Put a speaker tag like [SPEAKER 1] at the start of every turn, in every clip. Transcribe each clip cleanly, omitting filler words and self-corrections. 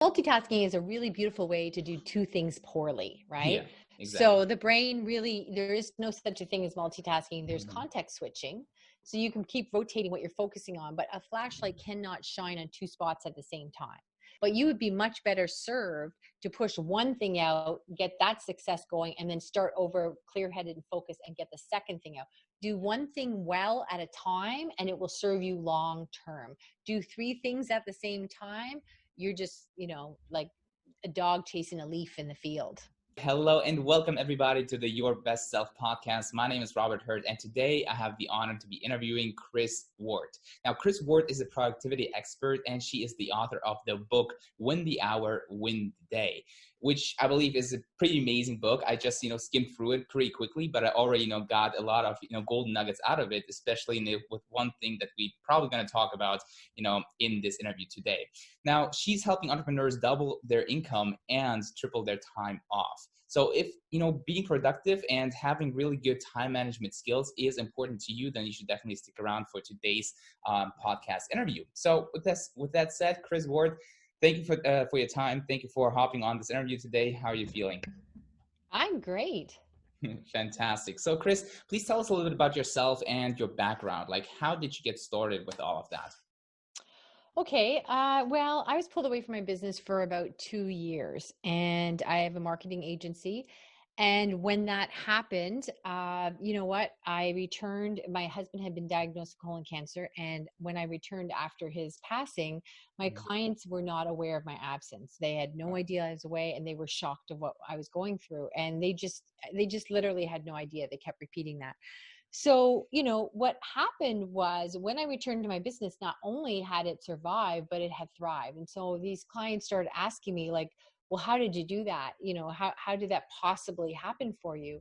[SPEAKER 1] multitasking is a really beautiful way to do two things poorly, right?
[SPEAKER 2] Yeah, exactly.
[SPEAKER 1] So the brain really, there is no such a thing as multitasking. There's
[SPEAKER 2] Mhm.
[SPEAKER 1] context switching. So you can keep rotating what you're focusing on, but a flashlight cannot shine on two spots at the same time. But you would be much better served to push one thing out, get that success going, and then start over clear headed and focused and get the second thing out. Do one thing well at a time and it will serve you long term. Do three things at the same time, you're just, like a dog chasing a leaf in the field.
[SPEAKER 2] Hello and welcome everybody to the Your Best Self podcast. My name is Robert Hurt, and today I have the honor to be interviewing Kris Ward. Now, Kris Ward is a productivity expert, and she is the author of the book Win the Hour, Win the Day, which I believe is a pretty amazing book. I just skimmed through it pretty quickly, but I already got a lot of golden nuggets out of it, especially with one thing that we probably going to talk about in this interview today. Now, she's helping entrepreneurs double their income and triple their time off. So if, being productive and having really good time management skills is important to you, then you should definitely stick around for today's podcast interview. So with that said, Kris Ward, thank you for your time. Thank you for hopping on this interview today. How are you feeling?
[SPEAKER 1] I'm great.
[SPEAKER 2] Fantastic. So Kris, please tell us a little bit about yourself and your background. Like, how did you get started with all of that?
[SPEAKER 1] Okay. Well, I was pulled away from my business for about 2 years, and I have a marketing agency. And when that happened, you know what? I returned. My husband had been diagnosed with colon cancer. And when I returned after his passing, my clients were not aware of my absence. They had no idea I was away, and they were shocked of what I was going through. And they just literally had no idea. They kept repeating that. So, what happened was when I returned to my business, not only had it survived, but it had thrived. And so these clients started asking me, like, well, how did you do that? How did that possibly happen for you?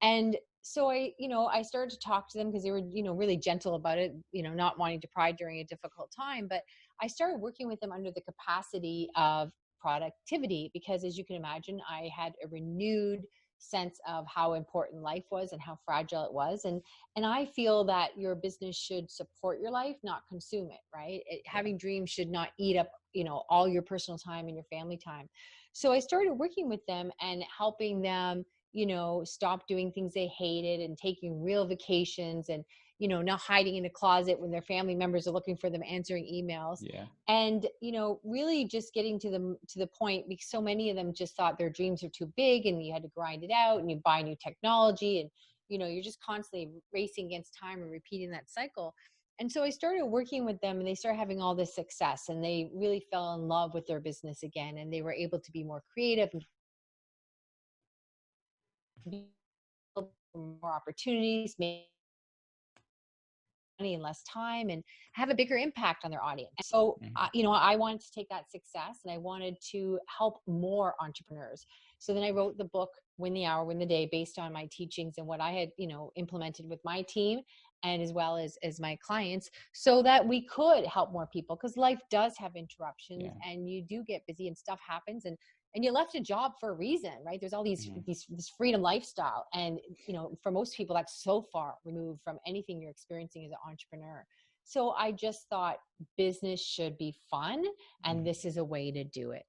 [SPEAKER 1] And so I started to talk to them because they were, really gentle about it, not wanting to pry during a difficult time. But I started working with them under the capacity of productivity because, as you can imagine, I had a renewed sense of how important life was and how fragile it was. And I feel that your business should support your life, not consume it, right? Having dreams should not eat up, all your personal time and your family time. So I started working with them and helping them, stop doing things they hated and taking real vacations and, not hiding in a closet when their family members are looking for them, answering emails.
[SPEAKER 2] Yeah.
[SPEAKER 1] And, really just getting to the point, because so many of them just thought their dreams are too big and you had to grind it out and you buy new technology and, you're just constantly racing against time and repeating that cycle. And so I started working with them and they started having all this success and they really fell in love with their business again. And they were able to be more creative and more opportunities, make money in less time and have a bigger impact on their audience. So, I wanted to take that success and I wanted to help more entrepreneurs. So then I wrote the book, Win the Hour, Win the Day, based on my teachings and what I had, implemented with my team and as well as my clients so that we could help more people because life does have interruptions and you do get busy and stuff happens and you left a job for a reason, right? There's all this freedom lifestyle. And, for most people, that's so far removed from anything you're experiencing as an entrepreneur. So I just thought business should be fun. And this is a way to do it.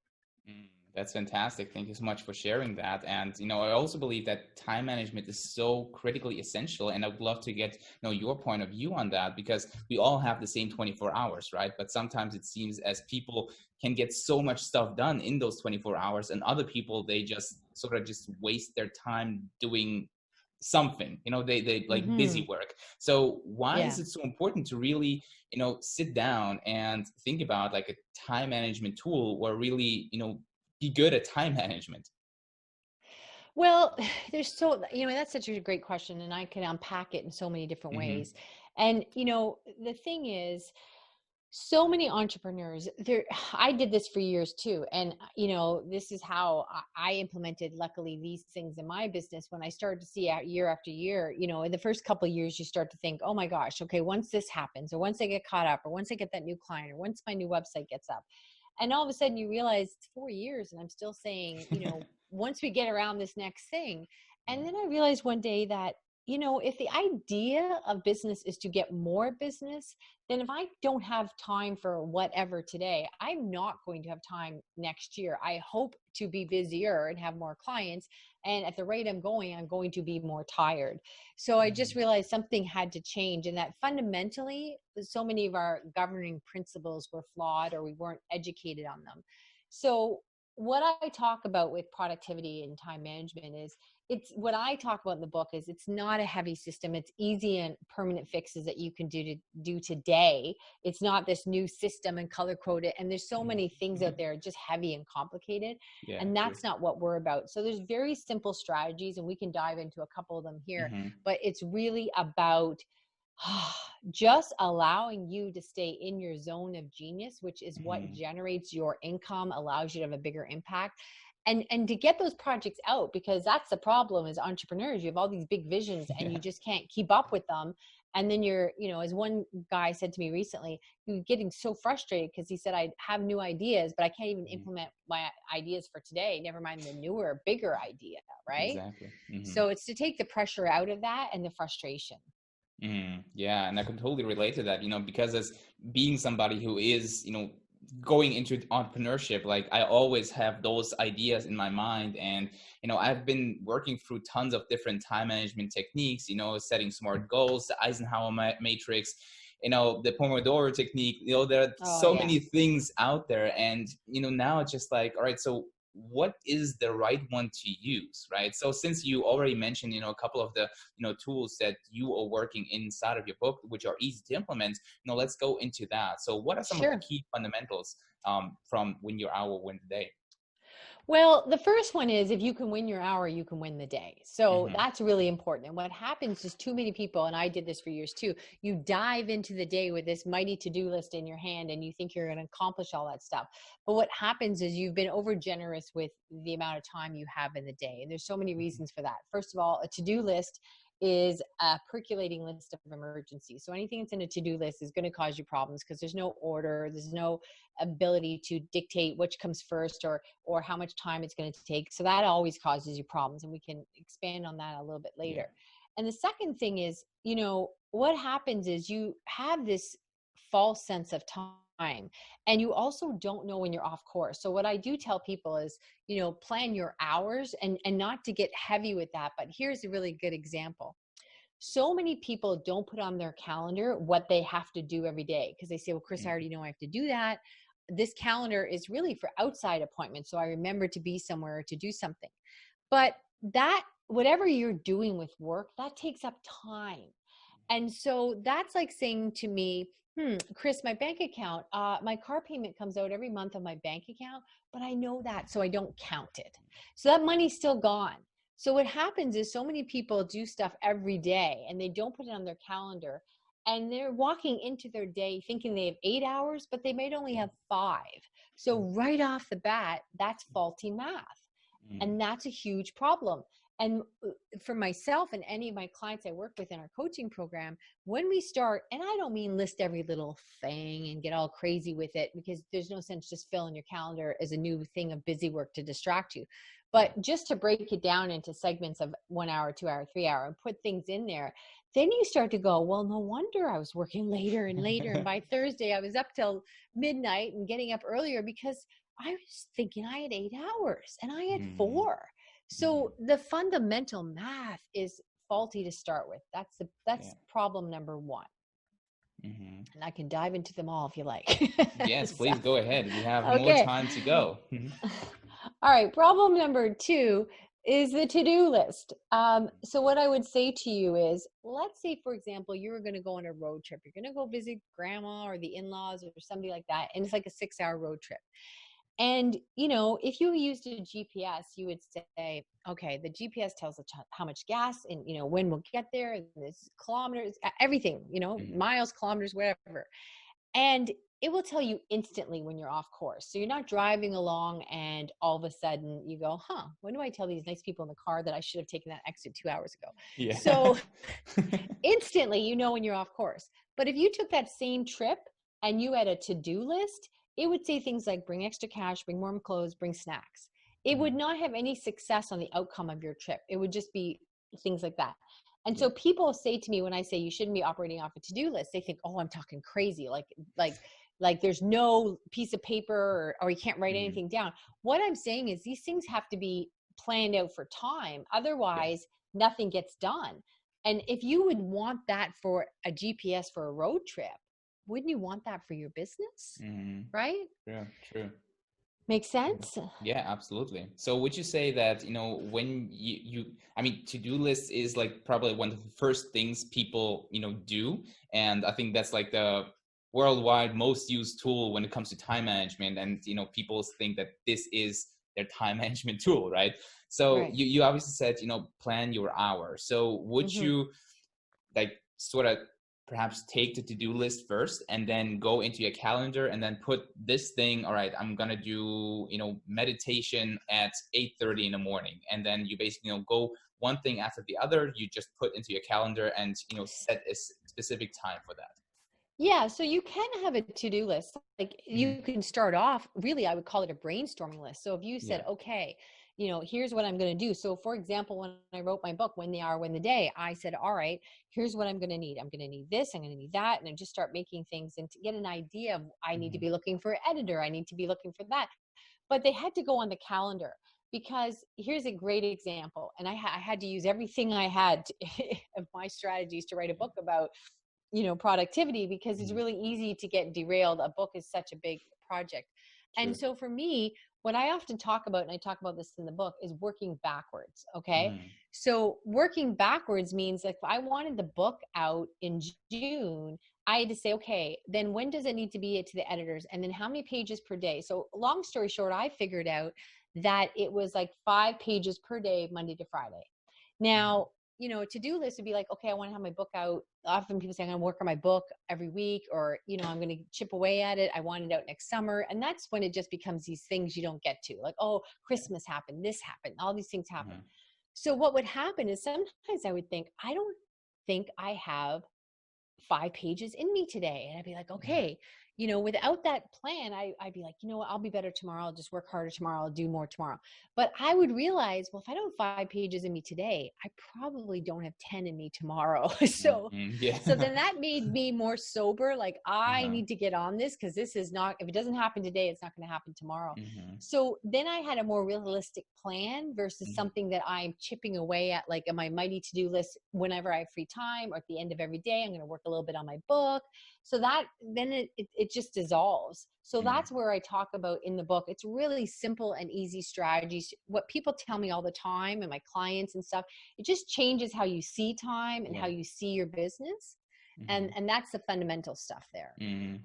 [SPEAKER 2] That's fantastic. Thank you so much for sharing that. And, I also believe that time management is so critically essential. And I would love to get, your point of view on that because we all have the same 24 hours, right? But sometimes it seems as people can get so much stuff done in those 24 hours and other people, they just sort of just waste their time doing something, they like busy work. So why is it so important to really, sit down and think about like a time management tool or really, be good at time management?
[SPEAKER 1] Well, that's such a great question and I can unpack it in so many different ways. And, the thing is, so many entrepreneurs there. I did this for years too. And, this is how I implemented, luckily, these things in my business. When I started to see out year after year, in the first couple of years, you start to think, oh my gosh, okay, once this happens, or once I get caught up, or once I get that new client, or once my new website gets up. And all of a sudden you realize it's 4 years and I'm still saying, once we get around this next thing. And then I realized one day that, if the idea of business is to get more business, then if I don't have time for whatever today, I'm not going to have time next year. I hope to be busier and have more clients. And at the rate I'm going to be more tired. So I just
[SPEAKER 2] Mhm.
[SPEAKER 1] realized something had to change, and that fundamentally, so many of our governing principles were flawed or we weren't educated on them. So what I talk about with productivity and time management is, it's what I talk about in the book is, it's not a heavy system. It's easy and permanent fixes that you can do today. It's not this new system and color coded. And there's so many things out
[SPEAKER 2] Mhm.
[SPEAKER 1] there just heavy and complicated.
[SPEAKER 2] Yeah,
[SPEAKER 1] And
[SPEAKER 2] true.
[SPEAKER 1] that's not what we're about. So there's very simple strategies, and we can dive into a couple of them here.
[SPEAKER 2] Mhm.
[SPEAKER 1] But it's really about just allowing you to stay in your zone of genius, which is what
[SPEAKER 2] Mhm.
[SPEAKER 1] generates your income, allows you to have a bigger impact, and to get those projects out, because that's the problem as entrepreneurs. You have all these big visions and
[SPEAKER 2] Yeah.
[SPEAKER 1] you just can't keep up with them. And then you're, as one guy said to me recently, he was getting so frustrated because he said, I have new ideas, but I can't even
[SPEAKER 2] Mhm.
[SPEAKER 1] implement my ideas for today, never mind the newer, bigger idea, right?
[SPEAKER 2] Exactly. Mhm.
[SPEAKER 1] So it's to take the pressure out of that and the frustration.
[SPEAKER 2] Yeah, and I can totally relate to that, because as being somebody who is, going into entrepreneurship, like I always have those ideas in my mind. And, I've been working through tons of different time management techniques, setting smart goals, the Eisenhower matrix, the Pomodoro technique, there are
[SPEAKER 1] Oh
[SPEAKER 2] so
[SPEAKER 1] yeah.
[SPEAKER 2] many things out there. And, now it's just like, all right, so what is the right one to use, right? So since you already mentioned, a couple of the tools that you are working inside of your book, which are easy to implement, let's go into that. So what are some of the
[SPEAKER 1] Sure.
[SPEAKER 2] key fundamentals from win your hour, win the day?
[SPEAKER 1] Well, the first one is, if you can win your hour, you can win the day. So
[SPEAKER 2] Mm-hmm.
[SPEAKER 1] that's really important. And what happens is, too many people, and I did this for years too, you dive into the day with this mighty to-do list in your hand and you think you're going to accomplish all that stuff. But what happens is, you've been over generous with the amount of time you have in the day. And there's so many reasons for that. First of all, a to-do list is a percolating list of emergencies. So anything that's in a to-do list is going to cause you problems, because there's no order, there's no ability to dictate which comes first, or how much time it's going to take. So that always causes you problems, and we can expand on that a little bit
[SPEAKER 2] Yeah.
[SPEAKER 1] later. And the second thing is, what happens is, you have this false sense of time, and you also don't know when you're off course. So what I do tell people is, plan your hours, and not to get heavy with that, but here's a really good example. So many people don't put on their calendar what they have to do every day, because they say, well, Kriss, I already know I have to do that. This calendar is really for outside appointments, so I remember to be somewhere to do something. But that, whatever you're doing with work, that takes up time. And so that's like saying to me, Kriss, my bank account, my car payment comes out every month on my bank account, but I know that, so I don't count it. So that money's still gone. So what happens is, so many people do stuff every day and they don't put it on their calendar, and they're walking into their day thinking they have 8 hours, but they might only have 5. So right off the bat, that's faulty math.
[SPEAKER 2] Mm-hmm.
[SPEAKER 1] And that's a huge problem. And for myself and any of my clients I work with in our coaching program, when we start, and I don't mean list every little thing and get all crazy with it, because there's no sense just filling your calendar as a new thing of busy work to distract you.
[SPEAKER 2] Yeah.
[SPEAKER 1] But just to break it down into segments of 1 hour, 2 hour, 3 hour, and put things in there, then you start to go, well, no wonder I was working later and later. And by Thursday, I was up till midnight and getting up earlier, because I was thinking I had 8 hours and I had
[SPEAKER 2] Mm-hmm.
[SPEAKER 1] 4. So the fundamental math is faulty to start with. That's
[SPEAKER 2] Yeah.
[SPEAKER 1] problem number one.
[SPEAKER 2] Mm-hmm.
[SPEAKER 1] And I can dive into them all if you like.
[SPEAKER 2] Yes,
[SPEAKER 1] So,
[SPEAKER 2] please go ahead. We have more
[SPEAKER 1] okay.
[SPEAKER 2] time to go.
[SPEAKER 1] All right. Problem number 2 is the to-do list. So what I would say to you is, let's say, for example, you were going to go on a road trip. You're going to go visit grandma or the in-laws or somebody like that. And it's like a 6-hour road trip. And, if you used a GPS, you would say, okay, the GPS tells us how much gas and, when we'll get there, and this kilometers, everything,
[SPEAKER 2] Mhm.
[SPEAKER 1] miles, kilometers, whatever. And it will tell you instantly when you're off course. So you're not driving along and all of a sudden you go, when do I tell these nice people in the car that I should have taken that exit 2 hours ago?
[SPEAKER 2] Yeah.
[SPEAKER 1] So instantly, when you're off course. But if you took that same trip and you had a to-do list, it would say things like, bring extra cash, bring warm clothes, bring snacks. It would
[SPEAKER 2] Mhm.
[SPEAKER 1] not have any success on the outcome of your trip. It would just be things like that. And
[SPEAKER 2] Yeah.
[SPEAKER 1] so people say to me when I say you shouldn't be operating off a to-do list, they think, oh, I'm talking crazy. Like there's no piece of paper or you can't write
[SPEAKER 2] Mm-hmm.
[SPEAKER 1] anything down. What I'm saying is these things have to be planned out for time.
[SPEAKER 2] Yeah.
[SPEAKER 1] Otherwise, nothing gets done. And if you would want that for a GPS for a road trip, wouldn't you want that for your business?
[SPEAKER 2] Mm-hmm.
[SPEAKER 1] Right?
[SPEAKER 2] True. True.
[SPEAKER 1] Make
[SPEAKER 2] Mhm.
[SPEAKER 1] sense?
[SPEAKER 2] Yeah, absolutely. So would you say that, when I mean, to-do list is like probably one of the first things people, do. And I think that's like the worldwide most used tool when it comes to time management. And, people think that this is their time management tool, right? So
[SPEAKER 1] Right.
[SPEAKER 2] you obviously said, plan your hour. So would
[SPEAKER 1] Hmm.
[SPEAKER 2] you like sort of perhaps take the to-do list first and then go into your calendar and then put this thing, all right, I'm gonna do meditation at 8:30 in the morning, and then you basically go one thing after the other, you just put into your calendar and set a specific time for that.
[SPEAKER 1] Yeah, so you can have a to-do list. Like
[SPEAKER 2] Hmm.
[SPEAKER 1] you can start off, really, I would call it a brainstorming list. So if you
[SPEAKER 2] Yeah.
[SPEAKER 1] said, okay, here's what I'm going to do. So for example, when I wrote my book, When the Hour, When the Day, I said, all right, here's what I'm going to need. I'm going to need this, I'm going to need that. And I just start making things and to get an idea of I need to
[SPEAKER 2] Hmm.
[SPEAKER 1] be looking for an editor. I need to be looking for that. But they had to go on the calendar because here's a great example. And I had to use everything I had of my strategies to write a book about productivity, because it's
[SPEAKER 2] Hmm.
[SPEAKER 1] really easy to get derailed. A book is such a big project. And
[SPEAKER 2] True.
[SPEAKER 1] so for me, what I often talk about, and I talk about this in the book, is working backwards. Okay.
[SPEAKER 2] Mm.
[SPEAKER 1] So working backwards means like if I wanted the book out in June, I had to say, okay, then when does it need to be to the editors? And then how many pages per day? So long story short, I figured out that it was like 5 pages per day, Monday to Friday.
[SPEAKER 2] Mm.
[SPEAKER 1] Now, to-do list would be like, okay, I want to have my book out. Often people say I'm going to work on my book every week, or, I'm going to chip away at it. I want it out next summer. And that's when it just becomes these things you don't get to, like, oh, Christmas happened, this happened, all these things happen.
[SPEAKER 2] Mhm.
[SPEAKER 1] So what would happen is sometimes I would think, I don't think I have 5 pages in me today. And I'd be like,
[SPEAKER 2] Mhm.
[SPEAKER 1] okay, without that plan, I'd be like, you know what, I'll be better tomorrow. I'll just work harder tomorrow. I'll do more tomorrow. But I would realize, well, if I don't have 5 pages in me today, I probably don't have 10 in me tomorrow. so,
[SPEAKER 2] Mhm.
[SPEAKER 1] so
[SPEAKER 2] Yeah.
[SPEAKER 1] then that made me more sober. Like I
[SPEAKER 2] Uh-huh.
[SPEAKER 1] need to get on this because this is not, if it doesn't happen today, it's not going to happen tomorrow.
[SPEAKER 2] Mhm.
[SPEAKER 1] So then I had a more realistic plan versus
[SPEAKER 2] Mhm.
[SPEAKER 1] something that I'm chipping away at, like on my mighty to-do list whenever I have free time, or at the end of every day, I'm going to work a little bit on my book. So that then it just dissolves. So
[SPEAKER 2] Mhm.
[SPEAKER 1] that's where I talk about in the book. It's really simple and easy strategies. What people tell me all the time and my clients and stuff, it just changes how you see time and
[SPEAKER 2] Yeah.
[SPEAKER 1] how you see your business. And
[SPEAKER 2] Mhm.
[SPEAKER 1] and that's the fundamental stuff there.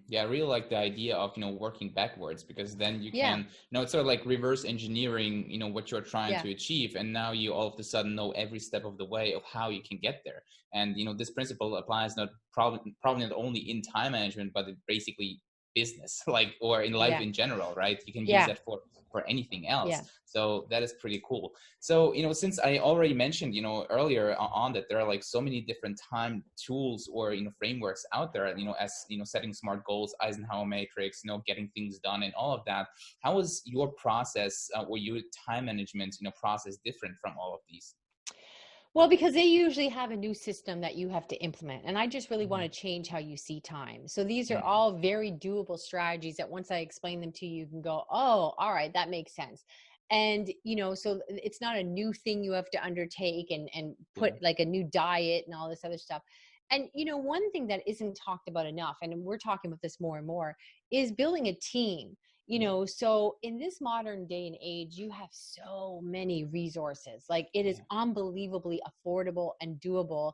[SPEAKER 2] Yeah, I really like the idea of working backwards, because then you
[SPEAKER 1] Yeah.
[SPEAKER 2] can it's sort of like reverse engineering what you're trying
[SPEAKER 1] Yeah.
[SPEAKER 2] to achieve, and now you all of a sudden know every step of the way of how you can get there. And this principle applies not probably not only in time management, but in basically business like, or in life
[SPEAKER 1] Yeah.
[SPEAKER 2] in general, right? You can use
[SPEAKER 1] Yeah.
[SPEAKER 2] that for anything else.
[SPEAKER 1] Yeah.
[SPEAKER 2] So that is pretty cool. So, since I already mentioned, earlier on that there are like so many different time tools or, frameworks out there, as, setting smart goals, Eisenhower matrix, getting things done and all of that. How was your process or your time management, process different from all of these?
[SPEAKER 1] Well, because they usually have a new system that you have to implement. And I just really want
[SPEAKER 2] Mhm.
[SPEAKER 1] to change how you see time. So these are
[SPEAKER 2] Mhm.
[SPEAKER 1] all very doable strategies that once I explain them to you, you can go, oh, all right, that makes sense. And, so it's not a new thing you have to undertake and put
[SPEAKER 2] Yeah.
[SPEAKER 1] like a new diet and all this other stuff. And, one thing that isn't talked about enough, and we're talking about this more and more, is building a team.
[SPEAKER 2] Yeah.
[SPEAKER 1] So in this modern day and age, you have so many resources. Like it is
[SPEAKER 2] Yeah.
[SPEAKER 1] unbelievably affordable and doable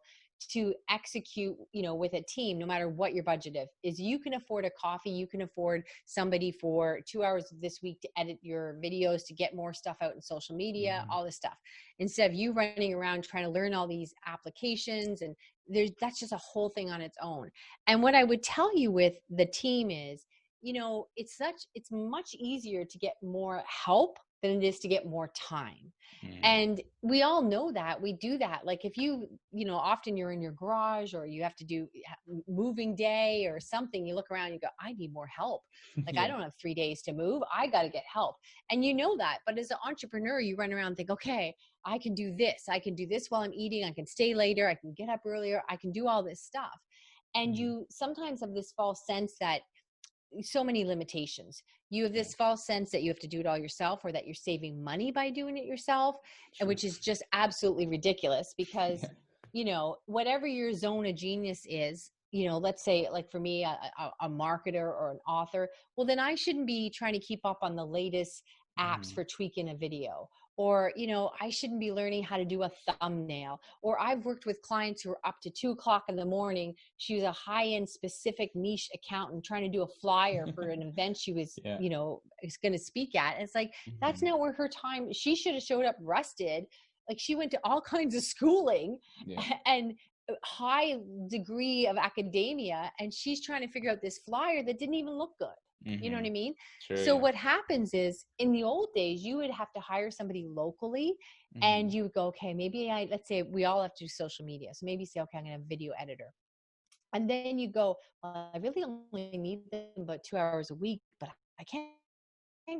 [SPEAKER 1] to execute, with a team, no matter what your budget is. You can afford a coffee, you can afford somebody for 2 hours this week to edit your videos, to get more stuff out in social media,
[SPEAKER 2] Mhm.
[SPEAKER 1] all this stuff. Instead of you running around trying to learn all these applications, and that's just a whole thing on its own. And what I would tell you with the team is, it's much easier to get more help than it is to get more time.
[SPEAKER 2] Mm.
[SPEAKER 1] And we all know that. We do that. Like if often you're in your garage or you have to do moving day or something, you look around and you go, I need more help. Like I
[SPEAKER 2] Yeah.
[SPEAKER 1] don't have 3 days to move. I got to get help. And you know that. But as an entrepreneur, you run around and think, okay, I can do this. I can do this while I'm eating. I can stay later. I can get up earlier. I can do all this stuff. And
[SPEAKER 2] Mm.
[SPEAKER 1] you sometimes have this false sense that so many limitations. You have
[SPEAKER 2] Yeah.
[SPEAKER 1] this false sense that you have to do it all yourself or that you're saving money by doing it yourself, and
[SPEAKER 2] True.
[SPEAKER 1] which is just absolutely ridiculous because,
[SPEAKER 2] Yeah.
[SPEAKER 1] whatever your zone of genius is, let's say like for me, a marketer or an author, well, then I shouldn't be trying to keep up on the latest apps
[SPEAKER 2] Mm.
[SPEAKER 1] for tweaking a video. Or, I shouldn't be learning how to do a thumbnail. Or I've worked with clients who are up to 2 o'clock in the morning. She was a high-end specific niche accountant trying to do a flyer for an event she was,
[SPEAKER 2] Yeah.
[SPEAKER 1] is going to speak at. And it's like, that's
[SPEAKER 2] Mhm.
[SPEAKER 1] not where her time, she should have showed up rested. Like she went to all kinds of schooling
[SPEAKER 2] Yeah.
[SPEAKER 1] and high degree of academia. And she's trying to figure out this flyer that didn't even look good. You know what I
[SPEAKER 2] Mhm.
[SPEAKER 1] mean?
[SPEAKER 2] True.
[SPEAKER 1] So
[SPEAKER 2] Yeah.
[SPEAKER 1] what happens is in the old days, you would have to hire somebody locally and
[SPEAKER 2] Mhm.
[SPEAKER 1] you would go, okay, maybe let's say we all have to do social media. So maybe say, okay, I'm going to have a video editor. And then you go, well, I really only need them about 2 hours a week, but I can't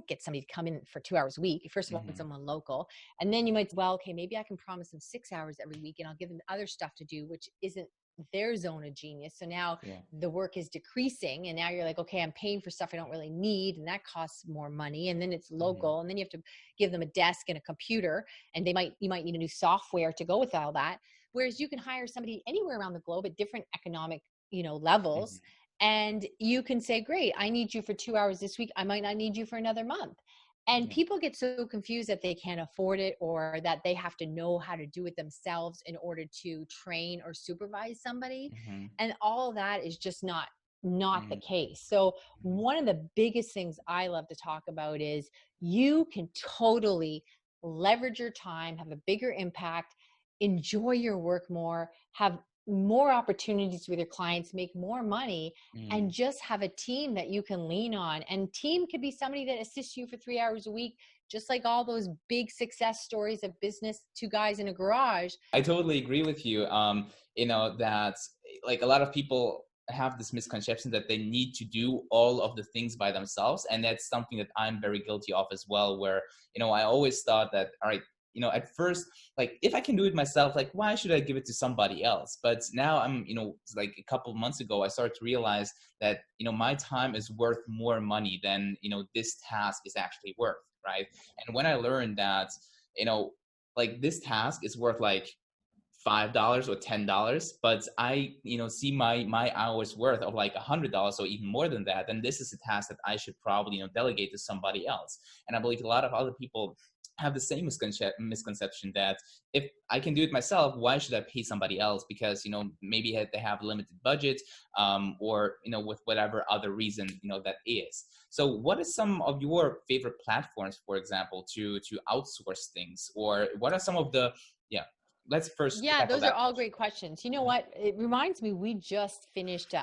[SPEAKER 1] get somebody to come in for 2 hours a week. First of all,
[SPEAKER 2] Mhm.
[SPEAKER 1] someone local. And then you might say, well, okay, maybe I can promise them 6 hours every week and I'll give them other stuff to do, which isn't their zone of genius. So now
[SPEAKER 2] Yeah.
[SPEAKER 1] the work is decreasing. And now you're like, okay, I'm paying for stuff I don't really need. And that costs more money. And then it's
[SPEAKER 2] Mhm.
[SPEAKER 1] local. And then you have to give them a desk and a computer. And you might need a new software to go with all that. Whereas you can hire somebody anywhere around the globe at different economic, levels,
[SPEAKER 2] Mhm.
[SPEAKER 1] and you can say, great, I need you for 2 hours this week. I might not need you for another month. And
[SPEAKER 2] Yeah.
[SPEAKER 1] people get so confused that they can't afford it or that they have to know how to do it themselves in order to train or supervise somebody.
[SPEAKER 2] Mhm.
[SPEAKER 1] And all that is just not the
[SPEAKER 2] Mhm.
[SPEAKER 1] case. So
[SPEAKER 2] Mhm.
[SPEAKER 1] one of the biggest things I love to talk about is you can totally leverage your time, have a bigger impact, enjoy your work more, have more opportunities with your clients, make more money, and
[SPEAKER 2] Mhm.
[SPEAKER 1] just have a team that you can lean on. And team could be somebody that assists you for 3 hours a week, just like all those big success stories of business, two guys in a garage.
[SPEAKER 2] I totally agree with you. That like a lot of people have this misconception that they need to do all of the things by themselves. And that's something that I'm very guilty of as well, where, I always thought that, all right, at first, like if I can do it myself, like why should I give it to somebody else? But now it's like a couple of months ago, I started to realize that, my time is worth more money than, this task is actually worth. Right. And when I learned that, you know, like this task is worth like $5 or $10, but I, see my hours worth of like $100 or even more than that, then this is a task that I should probably, delegate to somebody else. And I believe a lot of other people have the same misconception that if I can do it myself, why should I pay somebody else? Because, maybe they have a limited budget, or, with whatever other reason, that is. So what are some of your favorite platforms, for example, to outsource things? Or what are some of the, yeah, let's first
[SPEAKER 1] Yeah,
[SPEAKER 2] tackle
[SPEAKER 1] those are
[SPEAKER 2] that
[SPEAKER 1] all
[SPEAKER 2] question.
[SPEAKER 1] great questions. You know
[SPEAKER 2] Yeah.
[SPEAKER 1] what? It reminds me, we just finished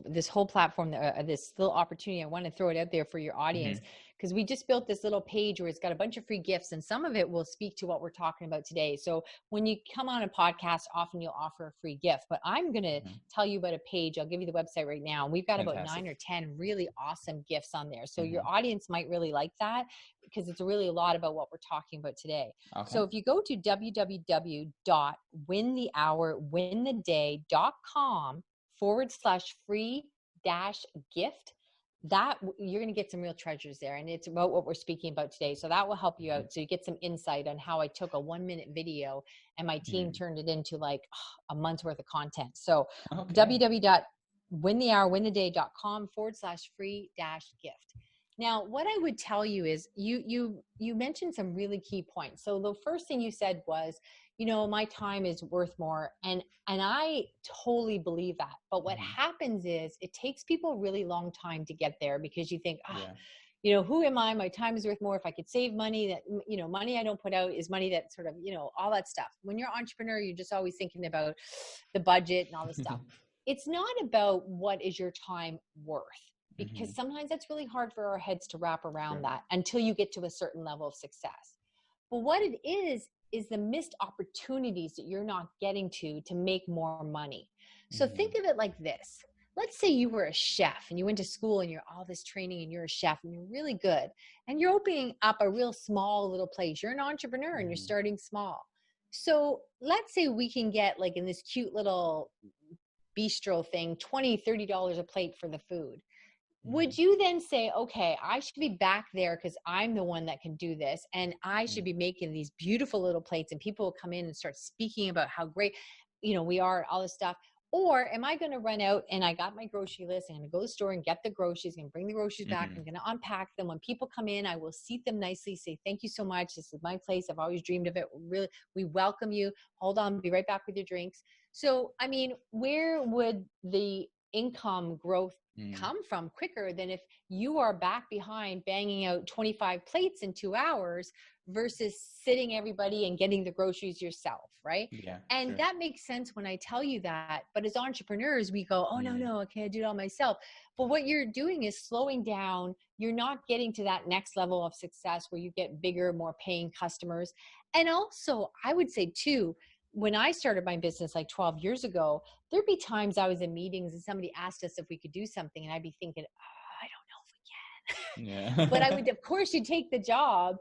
[SPEAKER 1] this whole platform, this little opportunity. I want to throw it out there for your audience
[SPEAKER 2] Mm-hmm.
[SPEAKER 1] because we just built this little page where it's got a bunch of free gifts, and some of it will speak to what we're talking about today. So when you come on a podcast, often you'll offer a free gift, but I'm going to
[SPEAKER 2] Mm-hmm.
[SPEAKER 1] tell you about a page. I'll give you the website right now. And we've got about
[SPEAKER 2] Fantastic.
[SPEAKER 1] 9 or 10 really awesome gifts on there. So your
[SPEAKER 2] Mm-hmm.
[SPEAKER 1] audience might really like that because it's really a lot about what we're talking about today.
[SPEAKER 2] Okay.
[SPEAKER 1] So if you go to www.winthehourwintheday.com/free dash gift, that you're going to get some real treasures there. And it's about what we're speaking about today. So that will help you
[SPEAKER 2] Mm-hmm.
[SPEAKER 1] out. So you get some insight on how I took a 1 minute video and my team
[SPEAKER 2] Mm-hmm.
[SPEAKER 1] turned it into like a month's worth of content. So
[SPEAKER 2] Okay.
[SPEAKER 1] www.winthehourwintheday.com/free dash gift. Now, what I would tell you is you mentioned some really key points. So the first thing you said was, my time is worth more, and I totally believe that. But what
[SPEAKER 2] Mm-hmm.
[SPEAKER 1] happens is it takes people a really long time to get there because you think,
[SPEAKER 2] Yeah.
[SPEAKER 1] who am I? My time is worth more. If I could save money, that money I don't put out is money that sort of, all that stuff. When you're an entrepreneur, you're just always thinking about the budget and all this stuff. It's not about what is your time worth. because sometimes that's really hard for our heads to wrap around that until you get to a certain level of success. But what it is the missed opportunities that you're not getting to make more money. So think of it like this. Let's say you were a chef and you went to school and you're all this training and you're a chef and you're really good and you're opening up a real small little place. You're an entrepreneur and you're starting small. So let's say we can get like in this cute little bistro thing, $20, $30 a plate for the food. Would you then say, okay, I should be back there because I'm the one that can do this and I should be making these beautiful little plates and people will come in and start speaking about how great, we are, all this stuff. Or am I going to run out and I got my grocery list, I'm going to go to the store and get the groceries, and bring the groceries back, I'm going to unpack them. When people come in, I will seat them nicely, say, thank you so much. This is my place. I've always dreamed of it. Really, we welcome you. Hold on, be right back with your drinks. So, I mean, where would the income growth come from quicker than if you are back behind banging out 25 plates in 2 hours versus sitting everybody and getting the groceries yourself, right? And that makes sense when I tell you that. But as entrepreneurs, we go, oh, no, I can't do it all myself. But what you're doing is slowing down. You're not getting to that next level of success where you get bigger, more paying customers. And also, I would say too, when I started my business like 12 years ago, there'd be times I was in meetings and somebody asked us if we could do something. And I'd be thinking, I don't know if we can. But I would, of course, you take the job.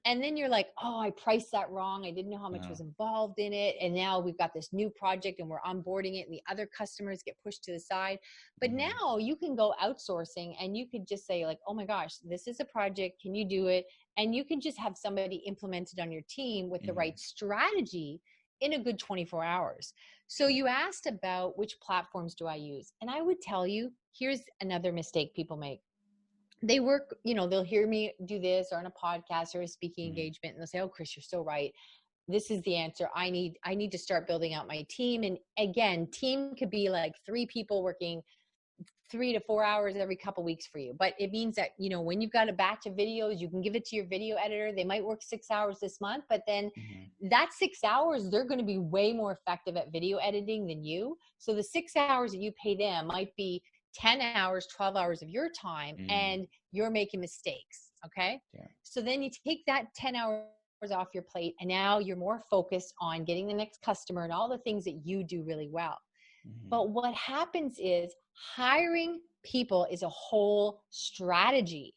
[SPEAKER 1] And then you're like, oh, I priced that wrong. I didn't know how much was involved in it. And now we've got this new project and we're onboarding it and the other customers get pushed to the side. But now you can go outsourcing and you could just say like, oh my gosh, this is a project. Can you do it? And you can just have somebody implemented on your team with the right strategy in a good 24 hours. So you asked about which platforms do I use? And I would tell you, here's another mistake people make. They work, they'll hear me do this or on a podcast or a speaking engagement, and they'll say, oh, Kriss, you're so right. This is the answer. I need to start building out my team. And again, team could be like 3 people working 3 to 4 hours every couple weeks for you. But it means that, when you've got a batch of videos, you can give it to your video editor. They might work 6 hours this month, but then that 6 hours, they're going to be way more effective at video editing than you. So the 6 hours that you pay them might be 10 hours, 12 hours of your time, and you're making mistakes. Okay. So then you take that 10 hours off your plate, and now you're more focused on getting the next customer and all the things that you do really well. But what happens is hiring people is a whole strategy.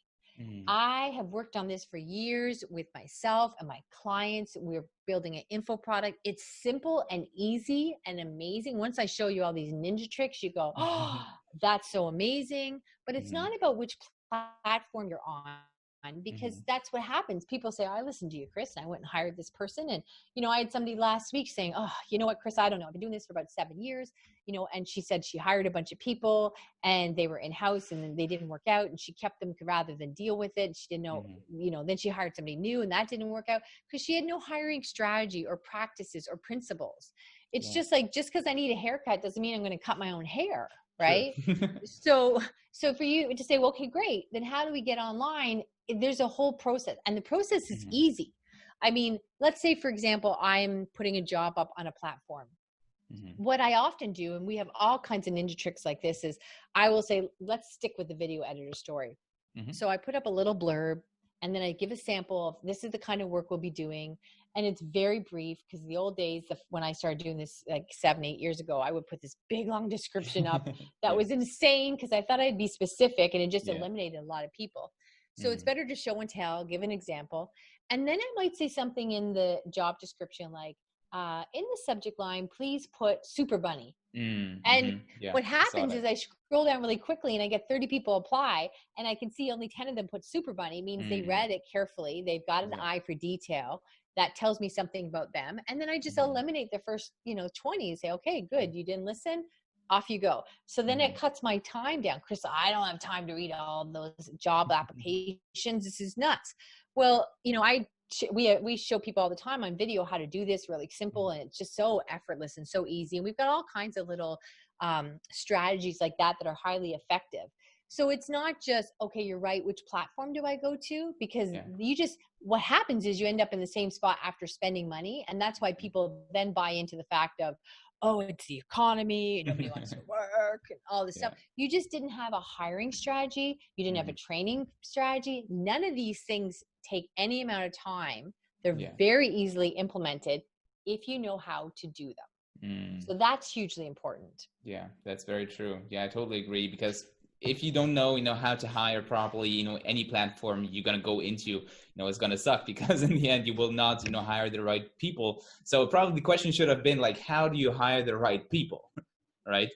[SPEAKER 1] I have worked on this for years with myself and my clients. We're building an info product. It's simple and easy and amazing. Once I show you all these ninja tricks, you go, oh, that's so amazing. But it's not about which platform you're on, because that's what happens. People say, oh, I listened to you, Kriss, and I went and hired this person. And, I had somebody last week saying, oh, you know what, Kriss, I don't know. I've been doing this for about 7 years, and she said she hired a bunch of people and they were in-house and then they didn't work out, and she kept them rather than deal with it. She didn't know, then she hired somebody new and that didn't work out because she had no hiring strategy or practices or principles. It's just like, just because I need a haircut doesn't mean I'm going to cut my own hair. Right. So for you to say, well, okay, great. Then how do we get online? There's a whole process, and the process is easy. I mean, let's say, for example, I'm putting a job up on a platform. What I often do, and we have all kinds of ninja tricks like this, is I will say, let's stick with the video editor story. So I put up a little blurb, and then I give a sample of this is the kind of work we'll be doing. And it's very brief, because the old days, when I started doing this like 7, 8 years ago, I would put this big, long description up that was insane because I thought I'd be specific, and it just eliminated a lot of people. So it's better to show and tell, give an example. And then I might say something in the job description like, in the subject line, please put Super Bunny. And what happens is I scroll down really quickly and I get 30 people apply, and I can see only 10 of them put Super Bunny. It means they read it carefully. They've got an eye for detail. That tells me something about them. And then I just eliminate the first, 20 and say, okay, good. You didn't listen. Off you go. So then it cuts my time down. Kriss, I don't have time to read all those job applications. This is nuts. Well, we show people all the time on video how to do this really simple, and it's just so effortless and so easy. And we've got all kinds of little strategies like that are highly effective. So it's not just, okay, you're right, which platform do I go to? Because what happens is you end up in the same spot after spending money. And that's why people then buy into the fact of, oh, it's the economy, nobody wants to work and all this
[SPEAKER 2] Yeah.
[SPEAKER 1] stuff. You just didn't have a hiring strategy. You didn't have a
[SPEAKER 2] Hmm.
[SPEAKER 1] training strategy. None of these things take any amount of time. They're
[SPEAKER 2] Yeah.
[SPEAKER 1] very easily implemented if you know how to do them.
[SPEAKER 2] Mm.
[SPEAKER 1] So that's hugely important.
[SPEAKER 2] Yeah, that's very true. Yeah, I totally agree, because if you don't know, how to hire properly, any platform you're going to go into, it's going to suck, because in the end you will not, hire the right people. So probably the question should have been like, how do you hire the right people? Right?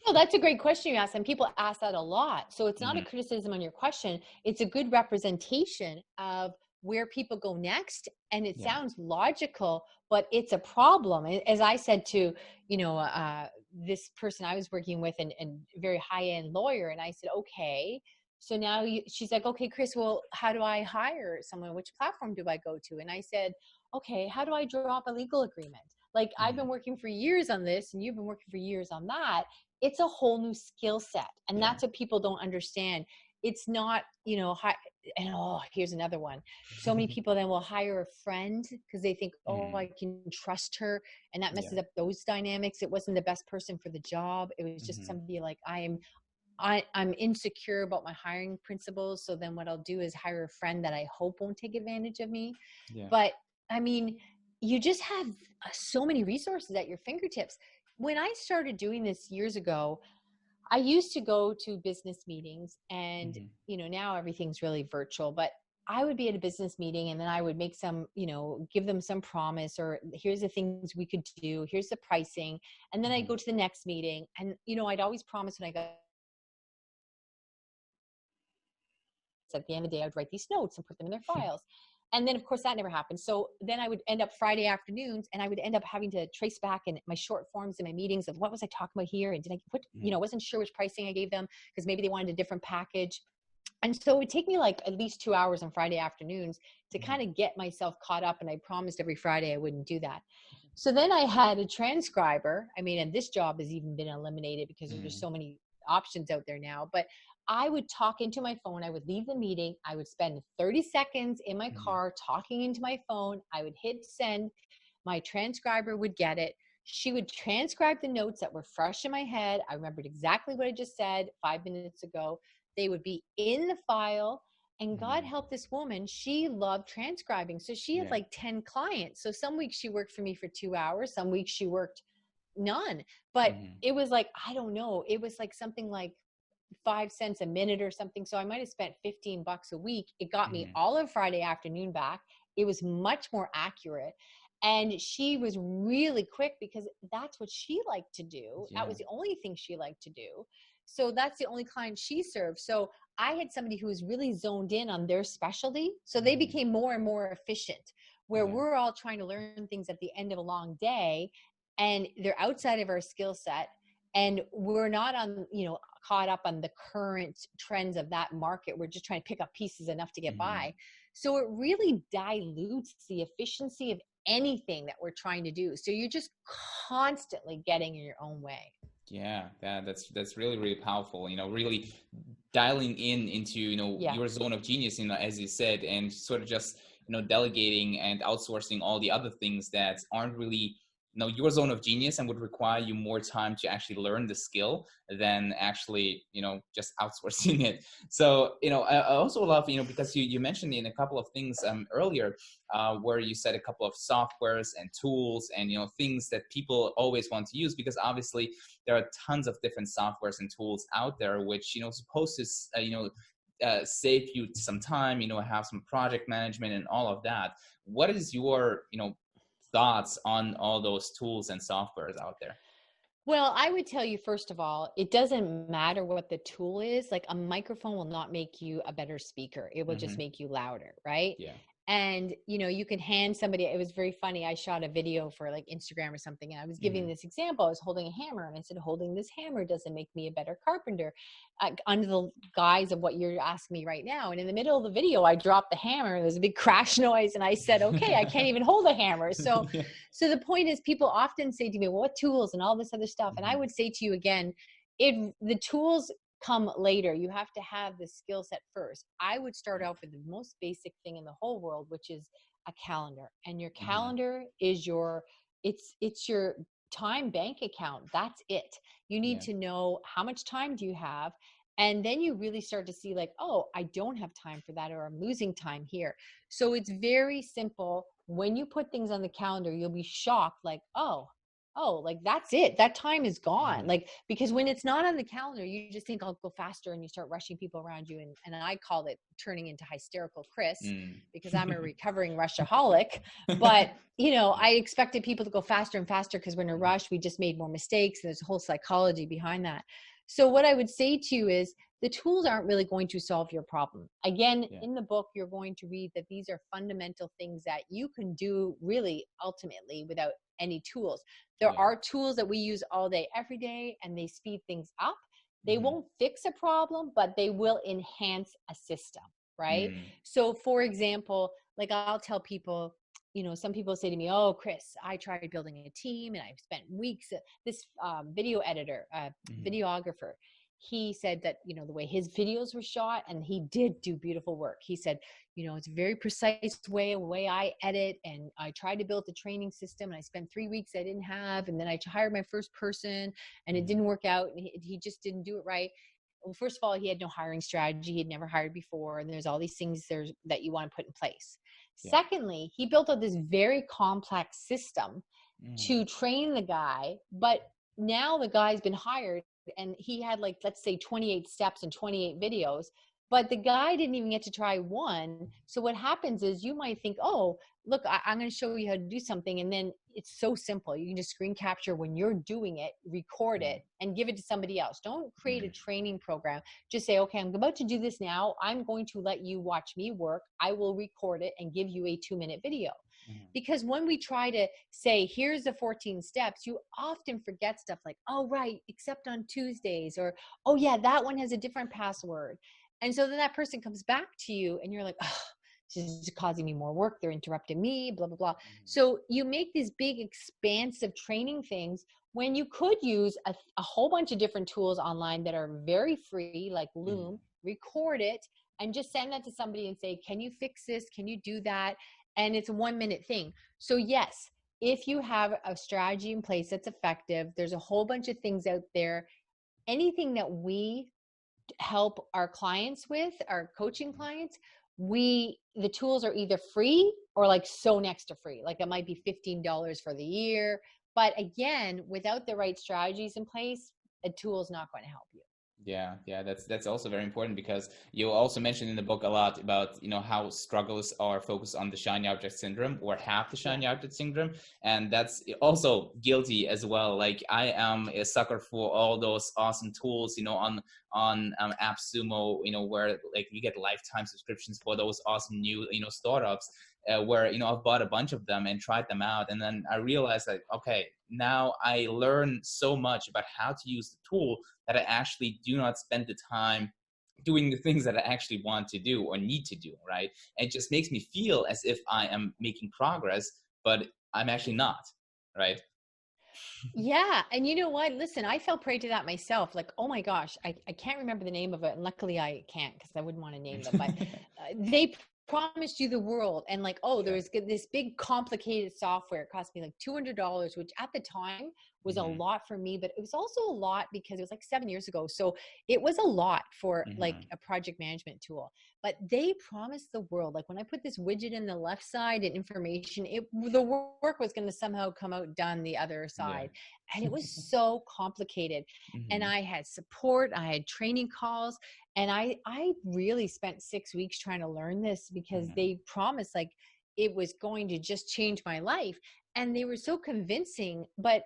[SPEAKER 1] No, that's a great question you asked, and people ask that a lot. So it's not a
[SPEAKER 2] Hmm.
[SPEAKER 1] criticism on your question. It's a good representation of where people go next. And it
[SPEAKER 2] Yeah.
[SPEAKER 1] sounds logical, but it's a problem. As I said to, this person I was working with, and very high-end lawyer, and I said, okay, so now she's like, okay, Kris, well, how do I hire someone? Which platform do I go to? And I said, okay, how do I draw up a legal agreement? Like, I've
[SPEAKER 2] Hmm.
[SPEAKER 1] been working for years on this, and you've been working for years on that. It's a whole new skill set, and
[SPEAKER 2] Yeah.
[SPEAKER 1] that's what people don't understand. It's not, and oh, here's another one. So many people then will hire a friend because they think, oh,
[SPEAKER 2] Hmm.
[SPEAKER 1] I can trust her, and that
[SPEAKER 2] Yeah.
[SPEAKER 1] messes up those dynamics. It wasn't the best person for the job. It was just
[SPEAKER 2] Hmm.
[SPEAKER 1] somebody like, I'm insecure about my hiring principles, so then what I'll do is hire a friend that I hope won't take advantage of me.
[SPEAKER 2] Yeah.
[SPEAKER 1] But I mean, you just have so many resources at your fingertips. When I started doing this years ago, I used to go to business meetings, and
[SPEAKER 2] Hmm.
[SPEAKER 1] now everything's really virtual, but I would be at a business meeting, and then I would make some, give them some promise, or here's the things we could do, here's the pricing. And then I'd
[SPEAKER 2] Hmm.
[SPEAKER 1] go to the next meeting, and I'd always promise when I got at the end of the day, I would write these notes and put them in their files. And then, of course, that never happened. So then I would end up Friday afternoons, and I would end up having to trace back in my short forms in my meetings of what was I talking about here, and did I what
[SPEAKER 2] Hmm.
[SPEAKER 1] wasn't sure which pricing I gave them because maybe they wanted a different package. And so it would take me like at least 2 hours on Friday afternoons to
[SPEAKER 2] Hmm.
[SPEAKER 1] kind of get myself caught up. And I promised every Friday I wouldn't do that. So then I had a transcriber. I mean, and this job has even been eliminated because there's
[SPEAKER 2] Hmm.
[SPEAKER 1] so many options out there now. But I would talk into my phone. I would leave the meeting. I would spend 30 seconds in my
[SPEAKER 2] Hmm.
[SPEAKER 1] car talking into my phone. I would hit send. My transcriber would get it. She would transcribe the notes that were fresh in my head. I remembered exactly what I just said 5 minutes ago. They would be in the file. And God
[SPEAKER 2] Hmm.
[SPEAKER 1] help this woman, she loved transcribing. So she had
[SPEAKER 2] Yeah.
[SPEAKER 1] like 10 clients. So some weeks she worked for me for 2 hours, some weeks she worked none. But
[SPEAKER 2] Hmm.
[SPEAKER 1] it was like, I don't know, it was like something like 5 cents a minute or something. So I might have spent $15 a week. It got me
[SPEAKER 2] Hmm.
[SPEAKER 1] all of Friday afternoon back. It was much more accurate. And she was really quick because that's what she liked to do. That
[SPEAKER 2] Yeah.
[SPEAKER 1] was the only thing she liked to do. So that's the only client she served. So I had somebody who was really zoned in on their specialty. So they
[SPEAKER 2] Hmm.
[SPEAKER 1] became more and more efficient, where
[SPEAKER 2] Yeah.
[SPEAKER 1] we're all trying to learn things at the end of a long day, and they're outside of our skill set, and we're not on, caught up on the current trends of that market. We're just trying to pick up pieces enough to get
[SPEAKER 2] Hmm.
[SPEAKER 1] by. So it really dilutes the efficiency of anything that we're trying to do. So you're just constantly getting in your own way.
[SPEAKER 2] Yeah, that's really really powerful. Really dialing in into
[SPEAKER 1] Yeah.
[SPEAKER 2] your zone of genius. As you said, and sort of just delegating and outsourcing all the other things that aren't really your zone of genius and would require you more time to actually learn the skill than actually just outsourcing it. So I also love because you mentioned in a couple of things earlier where you said a couple of softwares and tools and things that people always want to use, because obviously there are tons of different softwares and tools out there which supposed to save you some time, have some project management and all of that. What is your thoughts on all those tools and softwares out there?
[SPEAKER 1] Well, I would tell you, first of all, it doesn't matter what the tool is. Like, a microphone will not make you a better speaker. It will just
[SPEAKER 2] Hmm.
[SPEAKER 1] make you louder, right?
[SPEAKER 2] Yeah.
[SPEAKER 1] And, you can hand somebody, it was very funny. I shot a video for like Instagram or something, and I was giving
[SPEAKER 2] Hmm.
[SPEAKER 1] this example. I was holding a hammer, and I said, holding this hammer doesn't make me a better carpenter, under the guise of what you're asking me right now. And in the middle of the video, I dropped the hammer, and there's a big crash noise. And I said, okay, I can't even hold a hammer. So,
[SPEAKER 2] Yeah.
[SPEAKER 1] so the point is, people often say to me, well, what tools and all this other stuff? And I
[SPEAKER 2] Hmm.
[SPEAKER 1] would say to you again, the tools come later. You have to have the skill set first. I would start out with the most basic thing in the whole world, which is a calendar. And your
[SPEAKER 2] Hmm.
[SPEAKER 1] calendar is it's your time bank account. That's it. You need
[SPEAKER 2] Yeah.
[SPEAKER 1] to know how much time do you have. And then you really start to see like, oh, I don't have time for that, or I'm losing time here. So it's very simple. When you put things on the calendar, you'll be shocked, like, oh, like that's it. That time is gone.
[SPEAKER 2] Mhm.
[SPEAKER 1] Like, because when it's not on the calendar, you just think I'll go faster and you start rushing people around you. And I call it turning into hysterical Kriss,
[SPEAKER 2] Mm.
[SPEAKER 1] because I'm a recovering rushaholic. But, I expected people to go faster and faster because we're in a
[SPEAKER 2] Mhm.
[SPEAKER 1] rush. We just made more mistakes. There's a whole psychology behind that. So what I would say to you is the tools aren't really going to solve your problem. Again,
[SPEAKER 2] Yeah.
[SPEAKER 1] in the book, you're going to read that these are fundamental things that you can do really ultimately without any tools. There
[SPEAKER 2] Yeah.
[SPEAKER 1] are tools that we use all day, every day, and they speed things up. They
[SPEAKER 2] Mhm.
[SPEAKER 1] won't fix a problem, but they will enhance a system, right?
[SPEAKER 2] Mm.
[SPEAKER 1] So for example, like I'll tell people, some people say to me, oh, Kriss, I tried building a team and I've spent weeks. This video editor,
[SPEAKER 2] Mhm.
[SPEAKER 1] videographer, he said that, the way his videos were shot, and he did do beautiful work. He said, it's a very precise way I edit. And I tried to build a training system and I spent 3 weeks I didn't have. And then I hired my first person and it
[SPEAKER 2] Mhm.
[SPEAKER 1] didn't work out. And he just didn't do it right. Well, first of all, he had no hiring strategy. He had never hired before. And there's all these things that you want to put in place.
[SPEAKER 2] Yeah.
[SPEAKER 1] Secondly, he built out this very complex system
[SPEAKER 2] Mm.
[SPEAKER 1] to train the guy, but now the guy's been hired and he had, like, let's say 28 steps and 28 videos, but the guy didn't even get to try one. So what happens is you might think, oh, look, I'm going to show you how to do something. And then it's so simple. You can just screen capture when you're doing it, record it,
[SPEAKER 2] Mm.
[SPEAKER 1] and give it to somebody else. Don't create a
[SPEAKER 2] Mm.
[SPEAKER 1] training program. Just say, okay, I'm about to do this now. I'm going to let you watch me work. I will record it and give you a 2-minute video.
[SPEAKER 2] Mhm.
[SPEAKER 1] Because when we try to say, here's the 14 steps, you often forget stuff like, oh, right, except on Tuesdays, or, oh, yeah, that one has a different password. And so then that person comes back to you and you're like, oh, this is causing me more work. They're interrupting me, blah, blah, blah.
[SPEAKER 2] Mhm.
[SPEAKER 1] So you make these big, expansive training things when you could use a whole bunch of different tools online that are very free, like
[SPEAKER 2] Mhm.
[SPEAKER 1] Loom, record it, and just send that to somebody and say, can you fix this? Can you do that? And it's a 1-minute thing. So yes, if you have a strategy in place that's effective, there's a whole bunch of things out there. Anything that we help our clients with, our coaching
[SPEAKER 2] Mhm.
[SPEAKER 1] clients, the tools are either free or like so next to free. Like it might be $15 for the year. But again, without the right strategies in place, a tool is not going to help you.
[SPEAKER 2] Yeah, yeah, that's also very important because you also mentioned in the book a lot about how struggles are focused on the shiny object syndrome or have the
[SPEAKER 1] Yeah.
[SPEAKER 2] shiny object syndrome, and that's also guilty as well. Like I am a sucker for all those awesome tools, on AppSumo, where like you get lifetime subscriptions for those awesome new startups. Where I've bought a bunch of them and tried them out, and then I realized that okay, now I learn so much about how to use the tool that I actually do not spend the time doing the things that I actually want to do or need to do, right? And it just makes me feel as if I am making progress, but I'm actually not, right?
[SPEAKER 1] Yeah. And you know what? Listen, I fell prey to that myself. Like, oh my gosh, I can't remember the name of it. And luckily I can't, because I wouldn't want to name them. But they promised you the world. And like, oh, there
[SPEAKER 2] Yeah.
[SPEAKER 1] was this big complicated software. It cost me like $200, which at the time was a
[SPEAKER 2] Hmm.
[SPEAKER 1] lot for me. But it was also a lot because it was like 7 years ago. So it was a lot for like
[SPEAKER 2] Hmm.
[SPEAKER 1] a project management tool. But they promised the world. Like when I put this widget in the left side and information, the work was going to somehow come out done the other
[SPEAKER 2] Yeah.
[SPEAKER 1] side. And it was so complicated. And
[SPEAKER 2] Hmm.
[SPEAKER 1] I had support, I had training calls, and I really spent 6 weeks trying to learn this because
[SPEAKER 2] Hmm.
[SPEAKER 1] they promised like it was going to just change my life. And they were so convincing, but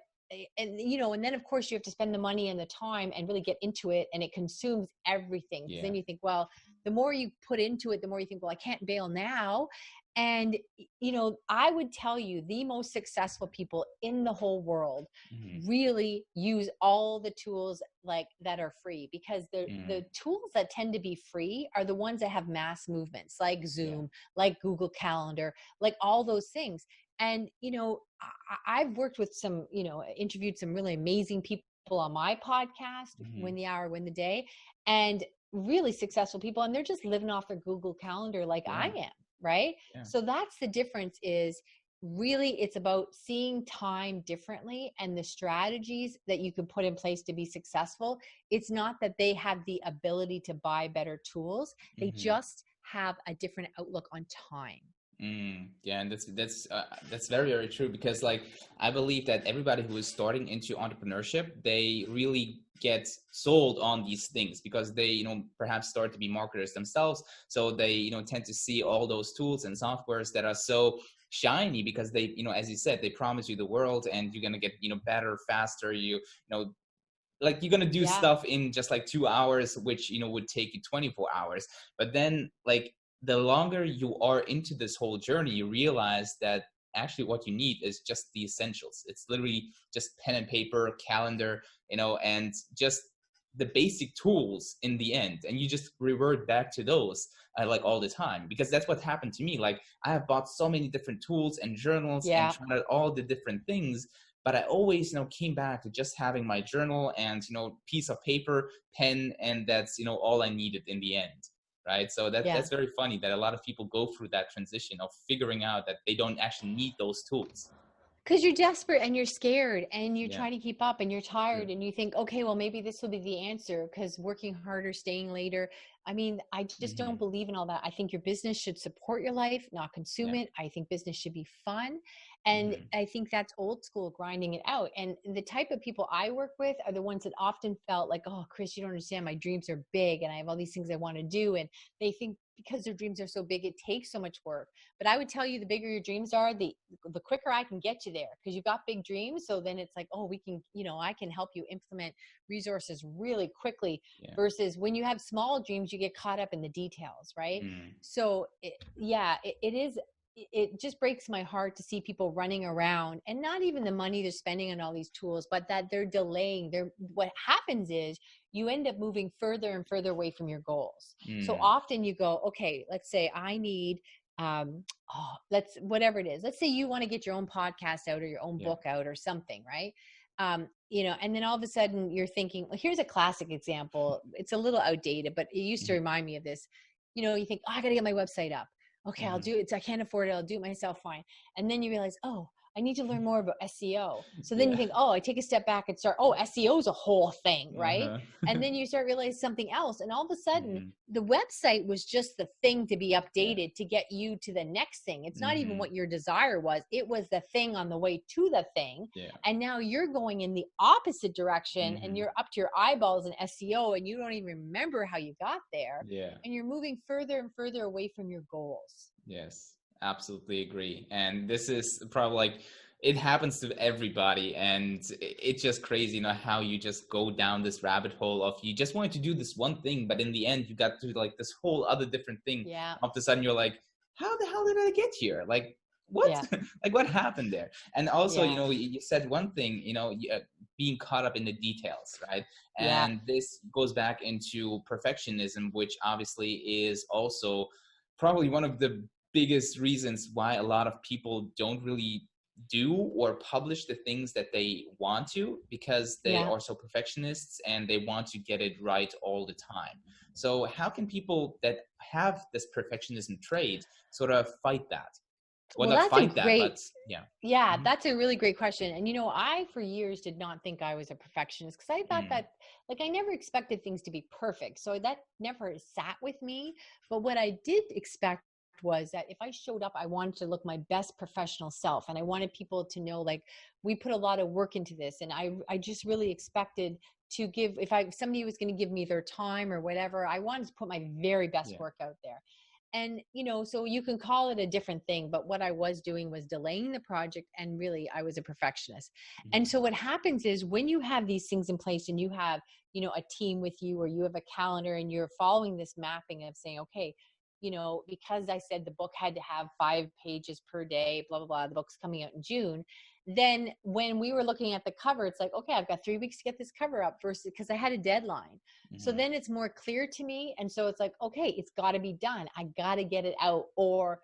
[SPEAKER 1] and then of course you have to spend the money and the time and really get into it, and it consumes everything, because
[SPEAKER 2] Yeah.
[SPEAKER 1] then you think, well, the more you put into it, the more you think, well, I can't bail now. And I would tell you the most successful people in the whole world
[SPEAKER 2] Hmm.
[SPEAKER 1] really use all the tools like that are free, because the
[SPEAKER 2] Hmm.
[SPEAKER 1] tools that tend to be free are the ones that have mass movements, like
[SPEAKER 2] Yeah.
[SPEAKER 1] Zoom, like Google Calendar, like all those things. And I've worked with some, interviewed some really amazing people on my podcast, Win
[SPEAKER 2] Hmm.
[SPEAKER 1] the Hour, Win the Day, and really successful people, and they're just living off their Google Calendar like I
[SPEAKER 2] Yeah.
[SPEAKER 1] am, right?
[SPEAKER 2] Yeah.
[SPEAKER 1] So that's the difference, is really it's about seeing time differently and the strategies that you can put in place to be successful. It's not that they have the ability to buy better tools. They
[SPEAKER 2] Hmm.
[SPEAKER 1] just have a different outlook on time.
[SPEAKER 2] Yeah, and that's very very true, because like I believe that everybody who is starting into entrepreneurship, they really get sold on these things because they perhaps start to be marketers themselves, so they tend to see all those tools and softwares that are so shiny because they as you said, they promise you the world and you're gonna get better faster. You know like you're gonna do
[SPEAKER 1] Yeah.
[SPEAKER 2] stuff in just like 2 hours, which would take you 24 hours. But then like the longer you are into this whole journey, you realize that actually what you need is just the essentials. It's literally just pen and paper, calendar, and just the basic tools in the end, and you just revert back to those like all the time, because that's what happened to me. Like I have bought so many different tools and journals and
[SPEAKER 1] Yeah.
[SPEAKER 2] tried out all the different things, but I always came back to just having my journal and piece of paper, pen, and that's all I needed in the end, right? So
[SPEAKER 1] Yeah.
[SPEAKER 2] that's very funny that a lot of people go through that transition of figuring out that they don't actually need those tools.
[SPEAKER 1] Because you're desperate and you're scared and you
[SPEAKER 2] Yeah,
[SPEAKER 1] try to keep up and you're
[SPEAKER 2] true.
[SPEAKER 1] tired and you think, okay, well, maybe this will be the answer because working harder, staying later. I mean, I just don't
[SPEAKER 2] Hmm.
[SPEAKER 1] believe in all that. I think your business should support your life, not consume
[SPEAKER 2] Yeah.
[SPEAKER 1] it. I think business should be fun. And
[SPEAKER 2] Hmm.
[SPEAKER 1] I think that's old school, grinding it out. And the type of people I work with are the ones that often felt like, oh, Kriss, you don't understand. My dreams are big and I have all these things I want to do. And they think because their dreams are so big, it takes so much work. But I would tell you, the bigger your dreams are, the quicker I can get you there, because you've got big dreams. So then it's like, oh, we can, I can help you implement resources really quickly,
[SPEAKER 2] Yeah.
[SPEAKER 1] versus when you have small dreams, you get caught up in the details, right?
[SPEAKER 2] Mm.
[SPEAKER 1] So it is, it just breaks my heart to see people running around and not even the money they're spending on all these tools, but that they're delaying. What happens is you end up moving further and further away from your goals. So
[SPEAKER 2] Mm.
[SPEAKER 1] often you go, okay, let's say I need let's, whatever it is, let's say you want to get your own podcast out or your own
[SPEAKER 2] Yeah.
[SPEAKER 1] book out or something, right? And then all of a sudden you're thinking, well, here's a classic example. It's a little outdated, but it used to
[SPEAKER 2] Mhm.
[SPEAKER 1] remind me of this. You think, oh, I got to get my website up. Okay, I'll
[SPEAKER 2] Mhm.
[SPEAKER 1] do it. I can't afford it. I'll do it myself. Fine. And then you realize, oh, I need to learn more about SEO. So then you
[SPEAKER 2] Yeah.
[SPEAKER 1] think, oh, I take a step back and start, oh, SEO is a whole thing, right?
[SPEAKER 2] Uh-huh.
[SPEAKER 1] And then you start realizing something else. And all of a sudden,
[SPEAKER 2] Mhm.
[SPEAKER 1] the website was just the thing to be
[SPEAKER 2] Yeah.
[SPEAKER 1] updated to get you to the next thing. It's not even
[SPEAKER 2] Mhm.
[SPEAKER 1] what your desire was. It was the thing on the way to the thing.
[SPEAKER 2] Yeah.
[SPEAKER 1] And now you're going in the opposite direction and
[SPEAKER 2] Mhm.
[SPEAKER 1] you're up to your eyeballs in SEO and you don't even remember how you got there.
[SPEAKER 2] Yeah.
[SPEAKER 1] And you're moving further and further away from your goals.
[SPEAKER 2] Yes, absolutely agree. And this is probably like it happens to everybody, and it's just crazy, how you just go down this rabbit hole of you just wanted to do this one thing, but in the end you got to like this whole other different thing.
[SPEAKER 1] Yeah.
[SPEAKER 2] All of a sudden you're like, how the hell did I get here? Like what?
[SPEAKER 1] Yeah.
[SPEAKER 2] Like what happened there? And also,
[SPEAKER 1] Yeah.
[SPEAKER 2] you said one thing, being caught up in the details, right?
[SPEAKER 1] Yeah.
[SPEAKER 2] And this goes back into perfectionism, which obviously is also probably one of the biggest reasons why a lot of people don't really do or publish the things that they want to, because they
[SPEAKER 1] Yeah.
[SPEAKER 2] are so perfectionists and they want to get it right all the time. So how can people that have this perfectionism trait sort of fight that? Well,
[SPEAKER 1] Well,
[SPEAKER 2] not
[SPEAKER 1] that's a
[SPEAKER 2] fight that, but
[SPEAKER 1] great,
[SPEAKER 2] yeah.
[SPEAKER 1] yeah,
[SPEAKER 2] Hmm.
[SPEAKER 1] that's a really great question. And I for years did not think I was a perfectionist because I thought
[SPEAKER 2] Mm.
[SPEAKER 1] that, like, I never expected things to be perfect. So that never sat with me. But what I did expect was that if I showed up, I wanted to look my best professional self. And I wanted people to know, like, we put a lot of work into this. And I just really expected to give, if somebody was going to give me their time or whatever, I wanted to put my very best
[SPEAKER 2] Yeah.
[SPEAKER 1] work out there. And so you can call it a different thing, but what I was doing was delaying the project, and really I was a perfectionist. And
[SPEAKER 2] Mhm.
[SPEAKER 1] so what happens is when you have these things in place and you have a team with you, or you have a calendar and you're following this mapping of saying, okay, because I said the book had to have 5 pages per day, blah blah blah, the book's coming out in June. Then when we were looking at the cover, it's like, okay, I've got 3 weeks to get this cover up, versus, because I had a deadline. So
[SPEAKER 2] Mhm.
[SPEAKER 1] then it's more clear to me. And so it's like, okay, it's got to be done. I got to get it out. Or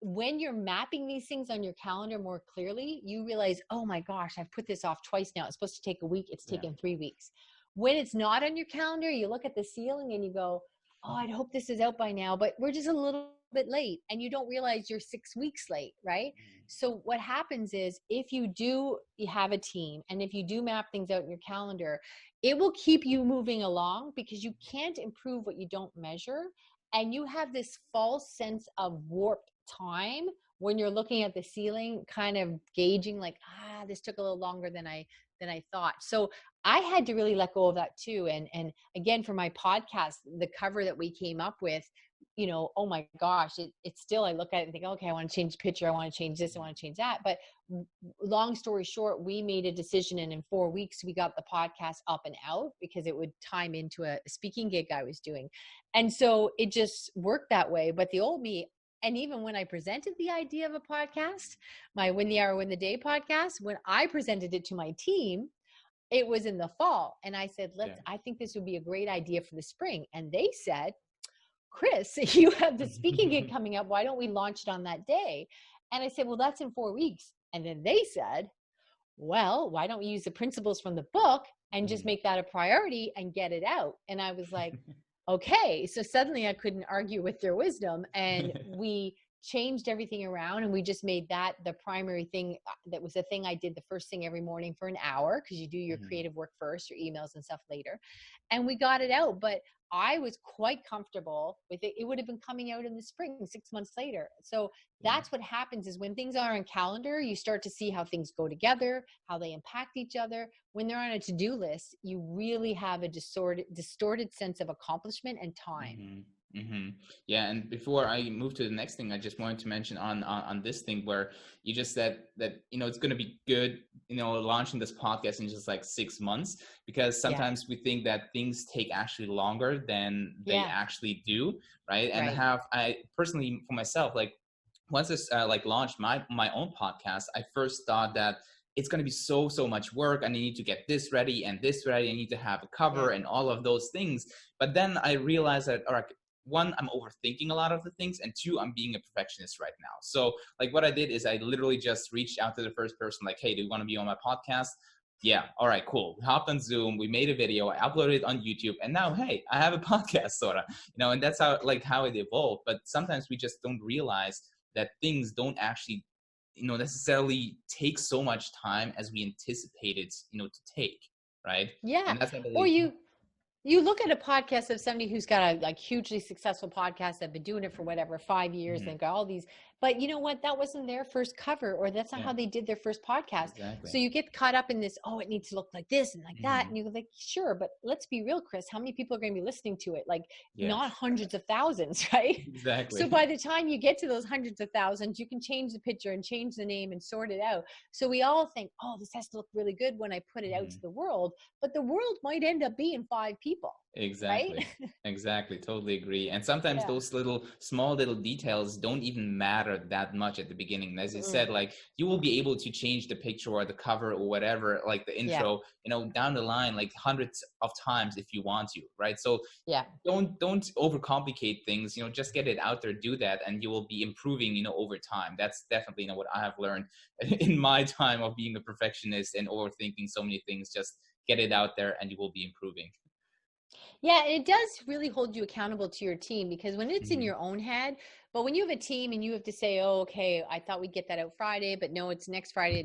[SPEAKER 1] when you're mapping these things on your calendar more clearly, you realize, oh my gosh, I've put this off twice now. It's supposed to take a week. It's
[SPEAKER 2] Yeah.
[SPEAKER 1] taken 3 weeks. When it's not on your calendar, you look at the ceiling and you go, oh, I'd hope this is out by now, but we're just a little bit late and you don't realize you're 6 weeks late, right? So what happens is if you have a team and if you do map things out in your calendar, it will keep you moving along because you can't improve what you don't measure. And you have this false sense of warped time when you're looking at the ceiling, kind of gauging like, this took a little longer than I thought. So I had to really let go of that too. And again, for my podcast, the cover that we came up with, oh my gosh, it's still, I look at it and think, okay, I want to change the picture. I want to change this. I want to change that. But long story short, we made a decision, and in 4 weeks, we got the podcast up and out because it would time into a speaking gig I was doing. And so it just worked that way. But the old me, and even when I presented the idea of a podcast, my Win the Hour, Win the Day podcast, when I presented it to my team, it was in the fall. And I said, I think this would be a great idea for the spring. And they said, Kriss, you have the speaking gig coming up. Why don't we launch it on that day? And I said, well, that's in 4 weeks. And then they said, well, why don't we use the principles from the book and just make that a priority and get it out? And I was like, okay. So suddenly I couldn't argue with their wisdom, and we changed everything around, and we just made that the primary thing. That was the thing I did the first thing every morning for an hour, because you do your creative work first, your emails and stuff later. And we got it out. But I was quite comfortable with it. It would have been coming out in the spring, 6 months later. So that's what happens is when things are on calendar, you start to see how things go together, how they impact each other. When they're on a to-do list, you really have a distorted sense of accomplishment and time.
[SPEAKER 2] Yeah, and before I move to the next thing, I just wanted to mention on this thing where you just said that it's going to be good launching this podcast in just like 6 months, because sometimes we think that things take actually longer than they actually do, right? And I personally, for myself, like once I launched my own podcast, I first thought that it's going to be so much work, and I need to get this ready and this ready. I need to have a cover and all of those things. But then I realized that, all right, one, I'm overthinking a lot of the things, and two, I'm being a perfectionist right now. So like what I did is I literally just reached out to the first person, like, hey, do you want to be on my podcast? Yeah. All right, cool. We hopped on Zoom, we made a video, I uploaded it on YouTube, and now, hey, I have a podcast sort of, and that's how it evolved. But sometimes we just don't realize that things don't actually, necessarily take so much time as we anticipated, to take, right?
[SPEAKER 1] Yeah.
[SPEAKER 2] And that's, I
[SPEAKER 1] Or
[SPEAKER 2] believe,
[SPEAKER 1] you look at a podcast of somebody who's got a hugely successful podcast that been doing it for whatever 5 years and got all these, but you know what, that wasn't their first cover, or that's not how they did their first podcast.
[SPEAKER 2] Exactly.
[SPEAKER 1] So you get caught up in this, it needs to look like this and like that, and you're like, sure, but let's be real, Kriss, how many people are going to be listening to it? Like not hundreds of thousands, right?
[SPEAKER 2] Exactly.
[SPEAKER 1] So by the time you get to those hundreds of thousands, you can change the picture and change the name and sort it out. So we all think, this has to look really good when I put it out to the world, but the world might end up being 5 people.
[SPEAKER 2] Exactly.
[SPEAKER 1] Right?
[SPEAKER 2] Exactly. Totally agree. And sometimes those small little details don't even matter that much at the beginning. As you said, like you will be able to change the picture or the cover or whatever, like the intro, down the line, like hundreds of times if you want to, right? So don't overcomplicate things, just get it out there, do that, and you will be improving, over time. That's definitely, what I have learned in my time of being a perfectionist and overthinking so many things. Just get it out there and you will be improving.
[SPEAKER 1] Yeah, it does really hold you accountable to your team, because when it's in your own head, but when you have a team and you have to say, okay, I thought we'd get that out Friday, but no, it's next Friday,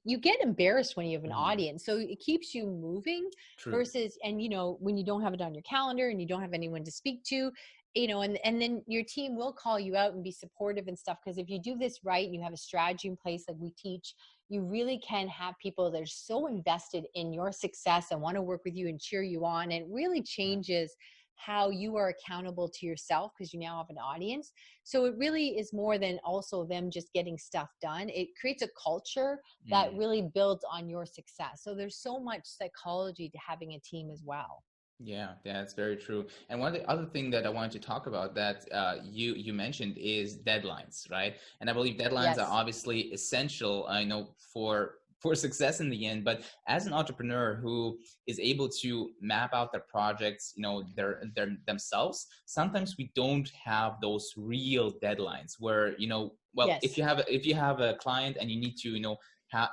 [SPEAKER 1] you get embarrassed when you have an audience. So it keeps you moving. True. Versus, and when you don't have it on your calendar and you don't have anyone to speak to, and then your team will call you out and be supportive and stuff. Because if you do this right and you have a strategy in place like we teach, you really can have people that are so invested in your success and want to work with you and cheer you on. And it really changes how you are accountable to yourself, because you now have an audience. So it really is more than also them just getting stuff done. It creates a culture that really builds on your success. So there's so much psychology to having a team as well.
[SPEAKER 2] Yeah, that's very true. And one of the other thing that I wanted to talk about that you mentioned is deadlines, right? And I believe deadlines are obviously essential, for success in the end. But as an entrepreneur who is able to map out their projects, their themselves, sometimes we don't have those real deadlines where, if you have a client and you need to,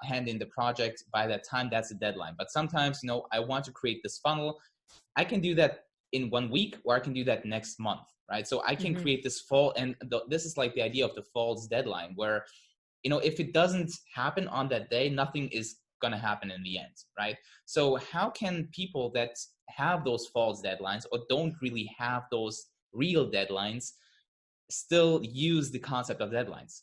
[SPEAKER 2] hand in the project by that time, that's a deadline. But sometimes, I want to create this funnel. I can do that in 1 week, or I can do that next month, right? So I can
[SPEAKER 1] Hmm.
[SPEAKER 2] create this fall, and this is like the idea of the false deadline, where, if it doesn't happen on that day, nothing is going to happen in the end, right? So how can people that have those false deadlines or don't really have those real deadlines still use the concept of deadlines?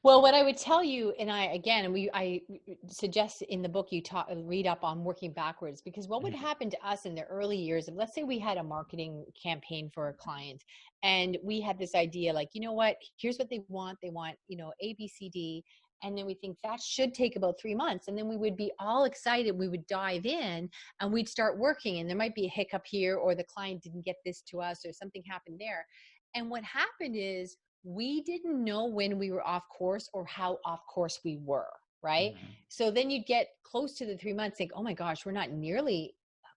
[SPEAKER 1] Well, what I would tell you, and I suggest in the book you read up on working backwards, because what would
[SPEAKER 2] Mhm.
[SPEAKER 1] happen to us in the early years of, let's say we had a marketing campaign for a client, and we had this idea, like, you know what, here's what they want. They want, A, B, C, D. And then we think that should take about 3 months. And then we would be all excited. We would dive in and we'd start working. And there might be a hiccup here, or the client didn't get this to us, or something happened there. And what happened is, we didn't know when we were off course or how off course we were, right?
[SPEAKER 2] Mhm.
[SPEAKER 1] So then you'd get close to the 3 months, think, oh my gosh, we're not nearly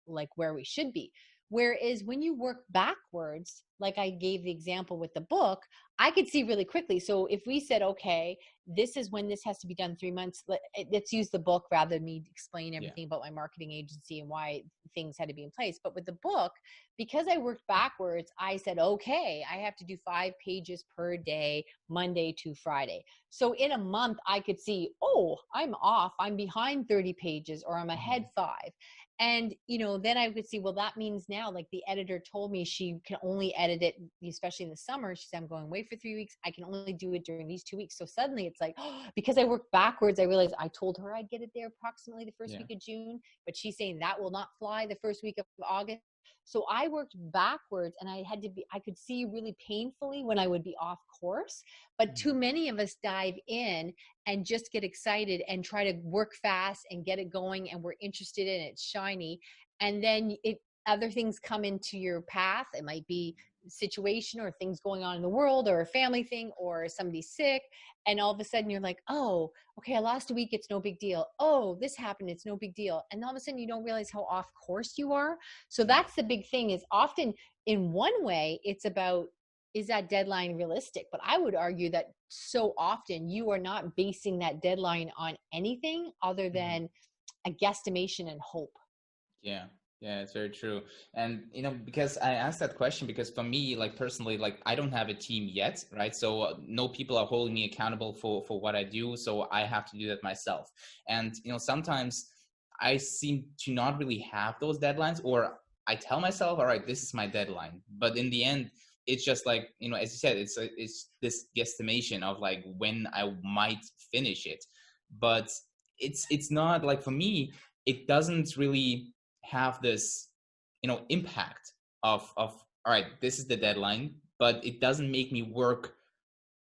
[SPEAKER 1] like where we should be. Whereas when you work backwards, like I gave the example with the book, I could see really quickly. So if we said, okay, this is when this has to be done, 3 months, let's use the book rather than me explain
[SPEAKER 2] Yeah.
[SPEAKER 1] everything about my marketing agency and why things had to be in place. But with the book, because I worked backwards, I said, okay, I have to do 5 pages per day, Monday to Friday. So in a month, I could see, oh, I'm off. I'm behind 30 pages, or I'm ahead
[SPEAKER 2] Mhm.
[SPEAKER 1] 5. And, then I would see, well, that means now, like the editor told me she can only edit it, especially in the summer. She said, I'm going away for 3 weeks. I can only do it during these 2 weeks. So suddenly it's like, oh, because I worked backwards, I realized I told her I'd get it there approximately the first
[SPEAKER 2] Yeah.
[SPEAKER 1] week of June, but she's saying that will not fly the first week of August. So I worked backwards, and I could see really painfully when I would be off course. But too
[SPEAKER 2] Mhm.
[SPEAKER 1] many of us dive in and just get excited and try to work fast and get it going, and we're interested in it, it's shiny. And then other things come into your path. It might be situation or things going on in the world, or a family thing, or somebody's sick, and all of a sudden you're like, oh, okay, I lost a week, it's no big deal. Oh, this happened, it's no big deal. And all of a sudden you don't realize how off course you are. So
[SPEAKER 2] Yeah.
[SPEAKER 1] that's the big thing, is often in one way it's about, is that deadline realistic? But I would argue that so often you are not basing that deadline on anything other
[SPEAKER 2] Mhm.
[SPEAKER 1] than a guesstimation and hope.
[SPEAKER 2] Yeah. Yeah, it's very true. And because I asked that question, because for me, like personally, like I don't have a team yet, right? So no people are holding me accountable for what I do, so I have to do that myself. And sometimes I seem to not really have those deadlines, or I tell myself, all right, this is my deadline, but in the end, it's just like, as you said, it's this guesstimation of like when I might finish it. But it's not like, for me, it doesn't really have this impact of all right, this is the deadline, but it doesn't make me work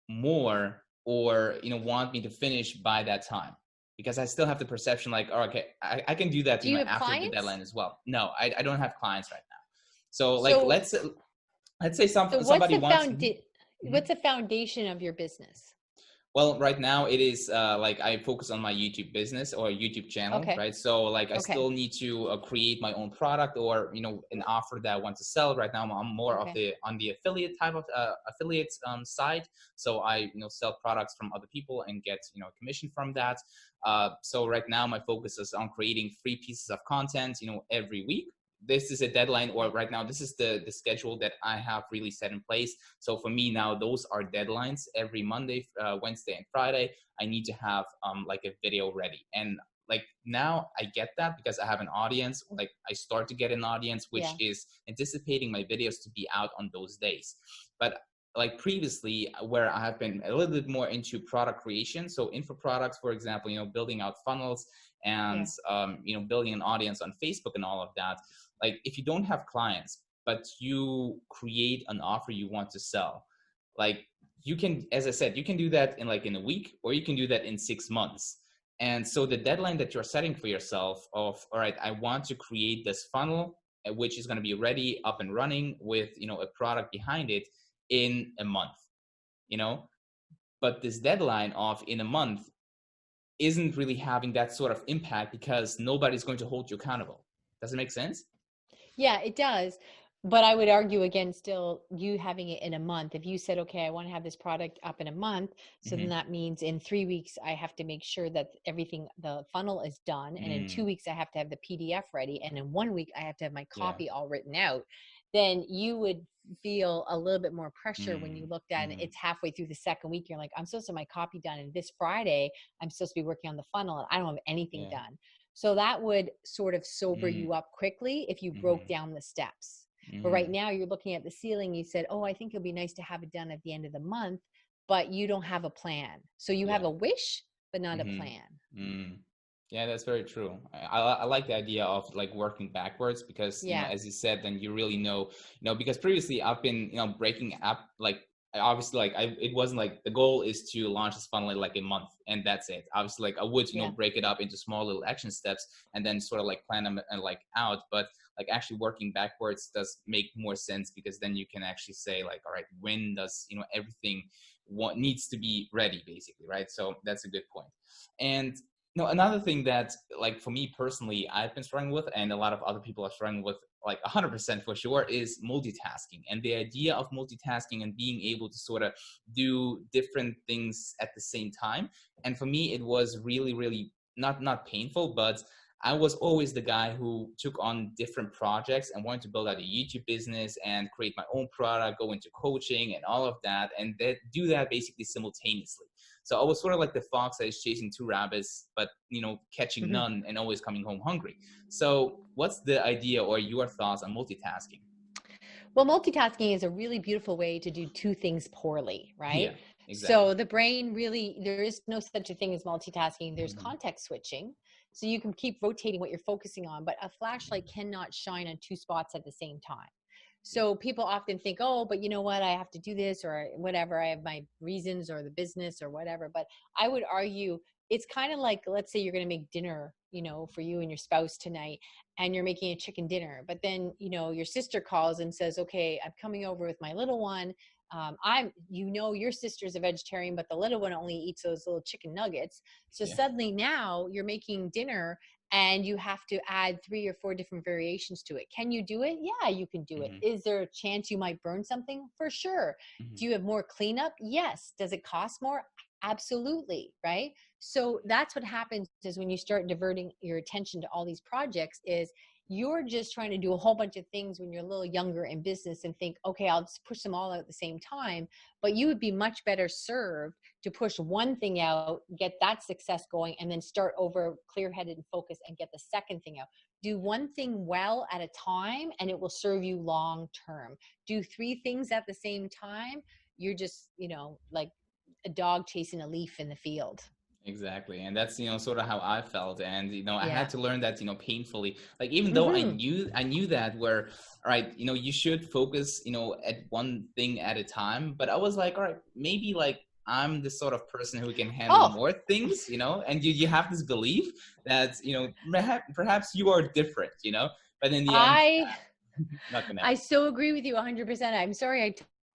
[SPEAKER 2] more, or want me to finish by that time, because I still have the perception like, oh, okay, I can do that
[SPEAKER 1] Do you have
[SPEAKER 2] after the
[SPEAKER 1] clients?
[SPEAKER 2] deadline as well. No, I don't have clients right now. So like,
[SPEAKER 1] So
[SPEAKER 2] let's say
[SPEAKER 1] so
[SPEAKER 2] somebody wants. Mhm, mhm.
[SPEAKER 1] what's the foundation of your business?
[SPEAKER 2] Well, right now it is like I focus on my YouTube business or YouTube channel,
[SPEAKER 1] Okay.
[SPEAKER 2] right? So like I
[SPEAKER 1] Okay.
[SPEAKER 2] still need to create my own product, or an offer that I want to sell. Right now I'm more of
[SPEAKER 1] Okay.
[SPEAKER 2] the on the affiliate type of affiliate side. So I sell products from other people and get commission from that. So right now my focus is on creating free pieces of content every week. This is a deadline, or right now this is the schedule that I have really set in place. So for me now, those are deadlines. Every Monday, Wednesday, and Friday, I need to have like a video ready. And like now I get that because I have an audience. Like I start to get an audience which
[SPEAKER 1] Yeah.
[SPEAKER 2] is anticipating my videos to be out on those days. But like previously, where I have been a little bit more into product creation, so info products, for example, building out funnels and
[SPEAKER 1] Yeah.
[SPEAKER 2] building an audience on Facebook and all of that. Like if you don't have clients, but you create an offer you want to sell, like you can, as I said, you can do that in a week, or you can do that in 6 months. And so the deadline that you're setting for yourself of, all right, I want to create this funnel, which is going to be ready, up and running with a product behind it in a month, you know but this deadline of in a month isn't really having that sort of impact, because nobody's going to hold you accountable. Does it make sense?
[SPEAKER 1] Yeah, it does. But I would argue against still you having it in a month. If you said, okay, I want to have this product up in a month, so then
[SPEAKER 2] Mm-hmm.
[SPEAKER 1] that means in 3 weeks, I have to make sure that everything, the funnel is done. And in
[SPEAKER 2] Mm,
[SPEAKER 1] 2 weeks, I have to have the PDF ready. And in 1 week, I have to have my
[SPEAKER 2] yeah.
[SPEAKER 1] copy all written out. Then you would feel a little bit more pressure when you
[SPEAKER 2] Mm,
[SPEAKER 1] looked at it.
[SPEAKER 2] mm-hmm.
[SPEAKER 1] It's halfway through the second week. You're like, I'm supposed to have my copy done. And this Friday, I'm supposed to be working on the funnel and I don't have anything
[SPEAKER 2] Yeah.
[SPEAKER 1] done. So that would sort of sober
[SPEAKER 2] Mm,
[SPEAKER 1] you up quickly if you broke
[SPEAKER 2] mm-hmm.
[SPEAKER 1] down the steps. But right
[SPEAKER 2] Mm-hmm.
[SPEAKER 1] now you're looking at the ceiling. You said, oh, I think it'll be nice to have it done at the end of the month, but you don't have a plan. So you have
[SPEAKER 2] Yeah.
[SPEAKER 1] a wish, but not a
[SPEAKER 2] Mm-hmm.
[SPEAKER 1] plan.
[SPEAKER 2] Mm. Yeah, that's very true. I like the idea of like working backwards because,
[SPEAKER 1] Yeah.
[SPEAKER 2] as you said, then you really know, because previously I've been, breaking up like obviously like it wasn't like the goal is to launch this funnel in like a month and that's it. Obviously, like I would,
[SPEAKER 1] Yeah.
[SPEAKER 2] break it up into small little action steps and then sort of like plan them like out. But like actually working backwards does make more sense because then you can actually say like, all right, when does, everything what needs to be ready basically, right? So that's a good point. And another thing that, like, for me personally, I've been struggling with, and a lot of other people are struggling with, like 100% for sure, is multitasking. And the idea of multitasking and being able to sort of do different things at the same time. And for me, it was really, really not painful, but I was always the guy who took on different projects and wanted to build out a YouTube business and create my own product, go into coaching and all of that, and do that basically simultaneously. So I was sort of like the fox that is chasing two rabbits, but catching
[SPEAKER 1] Mhm.
[SPEAKER 2] none and always coming home hungry. So what's the idea or your thoughts on multitasking?
[SPEAKER 1] Well, multitasking is a really beautiful way to do two things poorly, right?
[SPEAKER 2] Yeah, exactly.
[SPEAKER 1] So the brain really, there is no such a thing as multitasking. There's
[SPEAKER 2] Mm-hmm.
[SPEAKER 1] context switching. So you can keep rotating what you're focusing on, but a flashlight cannot shine on two spots at the same time.
[SPEAKER 2] Yeah.
[SPEAKER 1] So people often think, oh, but you know what? I have to do this or whatever. I have my reasons or the business or whatever. But I would argue it's kind of like, let's say you're going to make dinner, for you and your spouse tonight, and you're making a chicken dinner. But then, your sister calls and says, okay, I'm coming over with my little one. Your sister's a vegetarian, but the little one only eats those little chicken nuggets. So
[SPEAKER 2] Yeah.
[SPEAKER 1] suddenly now you're making dinner and you have to add 3 or 4 different variations to it. Can you do it? Yeah, you can do it.
[SPEAKER 2] Mm-hmm.
[SPEAKER 1] Is there a chance you might burn something? For sure.
[SPEAKER 2] Mm-hmm.
[SPEAKER 1] Do you have more cleanup? Yes. Does it cost more? Absolutely. Right. So that's what happens is when you start diverting your attention to all these projects is you're just trying to do a whole bunch of things when you're a little younger in business and think, okay, I'll just push them all out at the same time. But you would be much better served to push one thing out, get that success going, and then start over clear headed and focused and get the second thing out. Do one thing well at a time and it will serve you long term. Do 3 things at the same time. You're just, like a dog chasing a leaf in the field.
[SPEAKER 2] Exactly. And that's, sort of how I felt. And, I had
[SPEAKER 1] Yeah.
[SPEAKER 2] to learn that, painfully. Like, even though I
[SPEAKER 1] Mm-hmm.
[SPEAKER 2] knew that where, all right, you should focus, at one thing at a time. But I was like, all right, maybe like I'm the sort of person who can handle
[SPEAKER 1] Oh,
[SPEAKER 2] more things, and you have this belief that, perhaps you are different, but in the end,
[SPEAKER 1] I
[SPEAKER 2] not gonna
[SPEAKER 1] I
[SPEAKER 2] happen.
[SPEAKER 1] so agree with you 100%. I'm sorry I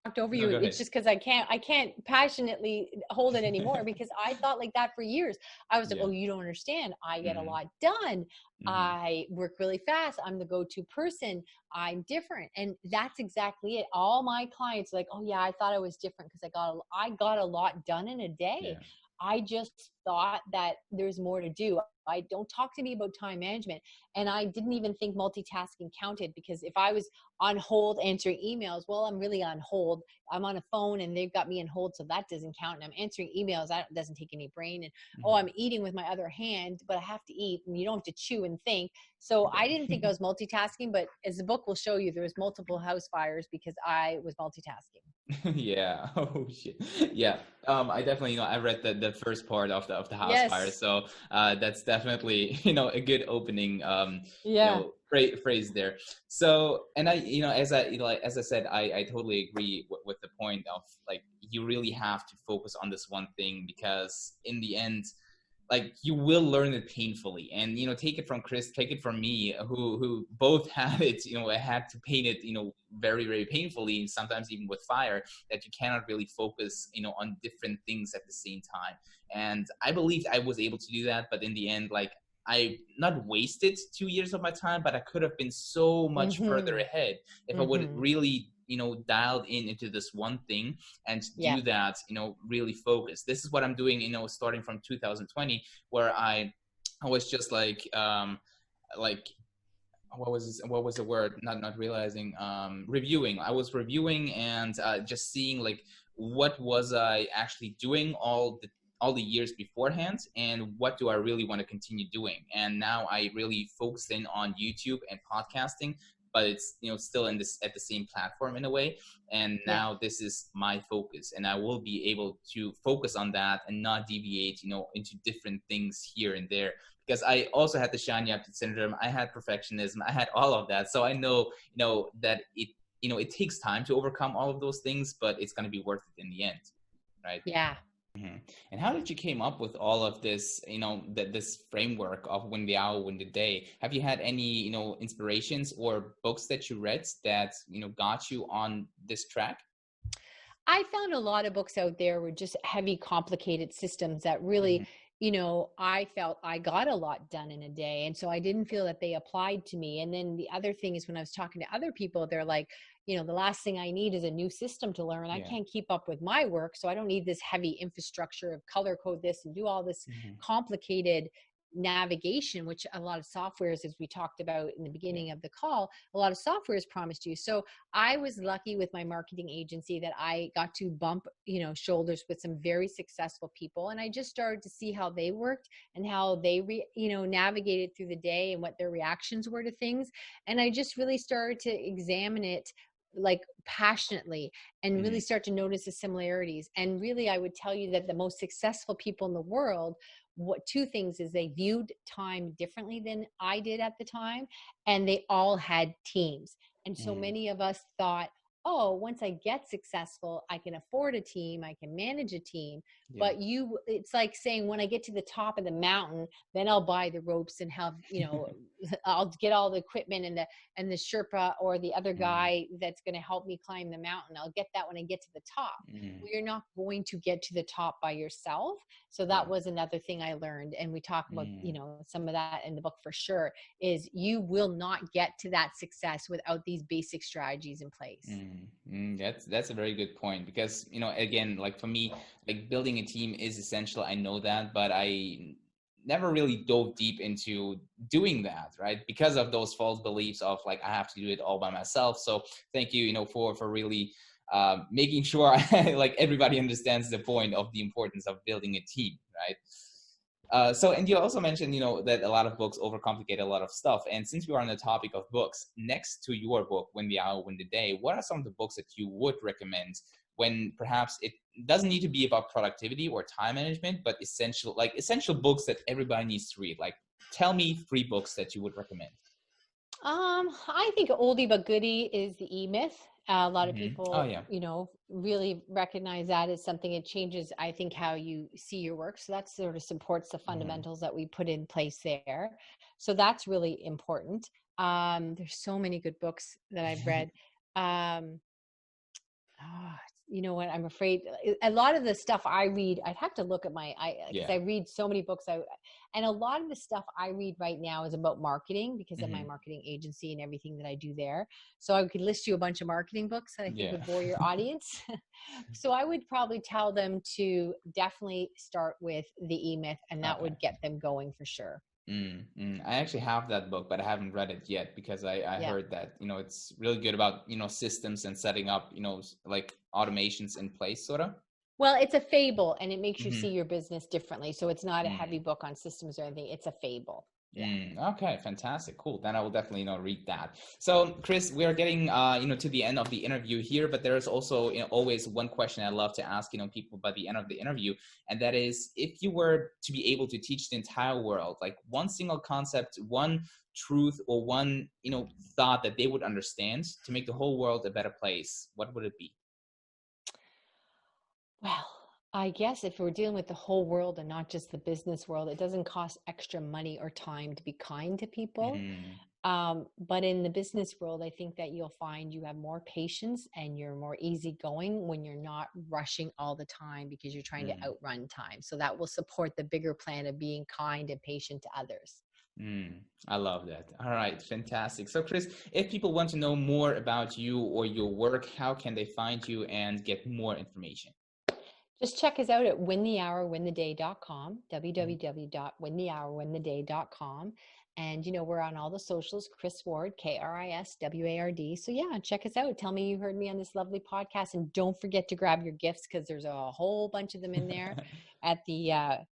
[SPEAKER 1] talked over
[SPEAKER 2] No,
[SPEAKER 1] you.
[SPEAKER 2] go
[SPEAKER 1] It's
[SPEAKER 2] ahead.
[SPEAKER 1] just because I can't passionately hold it anymore because I thought like that for years. I was like,
[SPEAKER 2] Yeah.
[SPEAKER 1] oh, you don't understand. I get a
[SPEAKER 2] Mm-hmm.
[SPEAKER 1] lot done.
[SPEAKER 2] Mm-hmm.
[SPEAKER 1] I work really fast. I'm the go-to person. I'm different. And that's exactly it. All my clients are like, oh yeah, I thought I was different because I got a lot done in a day.
[SPEAKER 2] Yeah.
[SPEAKER 1] I just thought that there's more to do. I don't talk to me about time management. And I didn't even think multitasking counted because if I was on hold answering emails, well, I'm really on hold. I'm on a phone and they've got me on hold, so that doesn't count. And I'm answering emails, that doesn't take any brain. And oh,
[SPEAKER 2] Mm-hmm.
[SPEAKER 1] I'm eating with my other hand, but I have to eat and you don't have to chew and think. So I didn't
[SPEAKER 2] Yeah.
[SPEAKER 1] think I was multitasking, but as the book will show you, there was multiple house fires because I was multitasking.
[SPEAKER 2] Yeah. Oh shit. Yeah. I definitely, I read the first part of the house fire,
[SPEAKER 1] Yes.
[SPEAKER 2] so that's definitely, a good opening,
[SPEAKER 1] Yeah.
[SPEAKER 2] phrase there. So, and I, as I, like, as I said, I totally agree with the point of like you really have to focus on this one thing because in the end, like you will learn it painfully. And take it from Kriss, take it from me, who both had it, I had to paint it, very, very painfully, sometimes even with fire, that you cannot really focus, on different things at the same time. And I believed I was able to do that, but in the end, like I not wasted 2 years of my time, but I could have been so much further
[SPEAKER 1] Mm-hmm.
[SPEAKER 2] ahead if I would
[SPEAKER 1] Mm-hmm.
[SPEAKER 2] really, dialed in into this one thing and
[SPEAKER 1] Yeah.
[SPEAKER 2] do that, really focus. This is what I'm doing, starting from 2020, where I was just like what was the word, not realizing, reviewing. I was reviewing and just seeing like what was I actually doing all the years beforehand, and what do I really want to continue doing. And now I really focused in on YouTube and podcasting, but it's still in this at the same platform in a way. And
[SPEAKER 1] Yeah.
[SPEAKER 2] now this is my focus, and I will be able to focus on that and not deviate into different things here and there, because I also had the shiny object syndrome. I had perfectionism. I had all of that. So I know, that it takes time to overcome all of those things, but it's going to be worth it in the end. Right.
[SPEAKER 1] Yeah.
[SPEAKER 2] Mhm. And how did you came up with all of this, this framework of win the hour, win the day? Have you had any, inspirations or books that you read that, got you on this track?
[SPEAKER 1] I found a lot of books out there were just heavy, complicated systems that really,
[SPEAKER 2] Mhm.
[SPEAKER 1] I felt I got a lot done in a day. And so I didn't feel that they applied to me. And then the other thing is when I was talking to other people, they're like, the last thing I need is a new system to learn. I
[SPEAKER 2] Yeah.
[SPEAKER 1] can't keep up with my work. So I don't need this heavy infrastructure of color code this and do all this
[SPEAKER 2] Mhm.
[SPEAKER 1] complicated navigation, which a lot of softwares, as we talked about in the
[SPEAKER 2] Yeah.
[SPEAKER 1] beginning of the call, a lot of softwares promised you. So I was lucky with my marketing agency that I got to bump, shoulders with some very successful people. And I just started to see how they worked and how they, navigated through the day and what their reactions were to things. And I just really started to examine it like passionately and really
[SPEAKER 2] Mhm.
[SPEAKER 1] start to notice the similarities. And really, I would tell you that the most successful people in the world, what two things is they viewed time differently than I did at the time, and they all had teams. And so
[SPEAKER 2] Mhm.
[SPEAKER 1] many of us thought, oh, once I get successful, I can afford a team, I can manage a team.
[SPEAKER 2] Yeah.
[SPEAKER 1] But it's like saying, when I get to the top of the mountain, then I'll buy the ropes and have, I'll get all the equipment and the Sherpa or the other
[SPEAKER 2] Mhm.
[SPEAKER 1] guy that's going to help me climb the mountain. I'll get that when I get to the top.
[SPEAKER 2] Mhm.
[SPEAKER 1] Well, you're not going to get to the top by yourself. So that
[SPEAKER 2] Yeah.
[SPEAKER 1] was another thing I learned. And we talk about,
[SPEAKER 2] Mhm.
[SPEAKER 1] some of that in the book for sure, is you will not get to that success without these basic strategies in place.
[SPEAKER 2] That's a very good point, because again, like for me, like building a team is essential. I know that, but I never really dove deep into doing that, right? Because of those false beliefs of like I have to do it all by myself. So thank you, for really making sure like everybody understands the point of the importance of building a team, right? So, and you also mentioned, that a lot of books overcomplicate a lot of stuff. And since we are on the topic of books, next to your book, Win the Hour, Win the Day, what are some of the books that you would recommend when perhaps it doesn't need to be about productivity or time management, but essential books that everybody needs to read? Like, tell me 3 books that you would recommend.
[SPEAKER 1] I think oldie but goodie is the E-Myth. A lot of
[SPEAKER 2] Oh
[SPEAKER 1] people,
[SPEAKER 2] yeah.
[SPEAKER 1] really recognize that as something. It changes, I think, how you see your work. So that sort of supports the
[SPEAKER 2] Hmm.
[SPEAKER 1] fundamentals that we put in place there. So that's really important. There's so many good books that I've read. Um, Ah, you know what? I'm afraid a lot of the stuff I read, I'd have to look at because
[SPEAKER 2] Yeah.
[SPEAKER 1] I read so many books. And a lot of the stuff I read right now is about marketing because of my
[SPEAKER 2] Hmm.
[SPEAKER 1] marketing agency and everything that I do there. So I could list you a bunch of marketing books that I think
[SPEAKER 2] Yeah.
[SPEAKER 1] would bore your audience. So I would probably tell them to definitely start with the E-Myth, and that
[SPEAKER 2] Okay.
[SPEAKER 1] would get them going for sure.
[SPEAKER 2] I actually have that book, but I haven't read it yet, because I
[SPEAKER 1] Yeah.
[SPEAKER 2] heard that, it's really good about, systems and setting up, like automations in place, sort of.
[SPEAKER 1] Well, it's a fable and it makes you see
[SPEAKER 2] Hmm.
[SPEAKER 1] your business differently. So it's not a heavy
[SPEAKER 2] Mm.
[SPEAKER 1] book on systems or anything. It's a fable. Yeah.
[SPEAKER 2] Okay, fantastic, cool. Then I will definitely, read that. So, Kriss, we are getting, to the end of the interview here, but there is also, always one question I love to ask, people by the end of the interview, and that is, if you were to be able to teach the entire world, like one single concept, one truth, or one, thought that they would understand to make the whole world a better place, what would it be?
[SPEAKER 1] Well, I guess if we're dealing with the whole world and not just the business world, it doesn't cost extra money or time to be kind to people.
[SPEAKER 2] Mm,
[SPEAKER 1] But in the business world, I think that you'll find you have more patience and you're more easygoing when you're not rushing all the time because you're trying to
[SPEAKER 2] mm.
[SPEAKER 1] outrun time. So that will support the bigger plan of being kind and patient to others.
[SPEAKER 2] I love that. All right, fantastic. So, Kriss, if people want to know more about you or your work, how can they find you and get more information?
[SPEAKER 1] Just check us out at winthehourwintheday.com, www.winthehourwintheday.com. And, we're on all the socials, Kris Ward, KrisWard. So, yeah, check us out. Tell me you heard me on this lovely podcast. And don't forget to grab your gifts because there's a whole bunch of them in there at the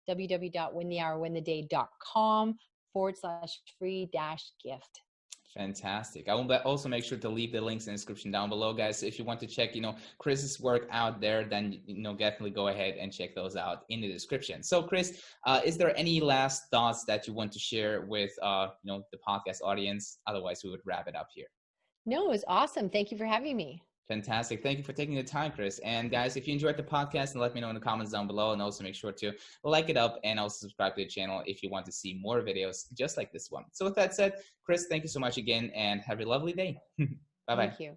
[SPEAKER 1] www.winthehourwintheday.com/free-gift.
[SPEAKER 2] Fantastic. I will also make sure to leave the links in the description down below, guys. So if you want to check, Kriss's work out there, then, definitely go ahead and check those out in the description. So, Kriss, is there any last thoughts that you want to share with, the podcast audience? Otherwise, we would wrap it up here.
[SPEAKER 1] No, it was awesome. Thank you for having me.
[SPEAKER 2] Fantastic. Thank you for taking the time, Kriss. And guys, if you enjoyed the podcast, and let me know in the comments down below, and also make sure to like it up and also subscribe to the channel if you want to see more videos just like this one. So with that said, Kriss, thank you so much again and have a lovely day. Bye-bye.
[SPEAKER 1] Thank you.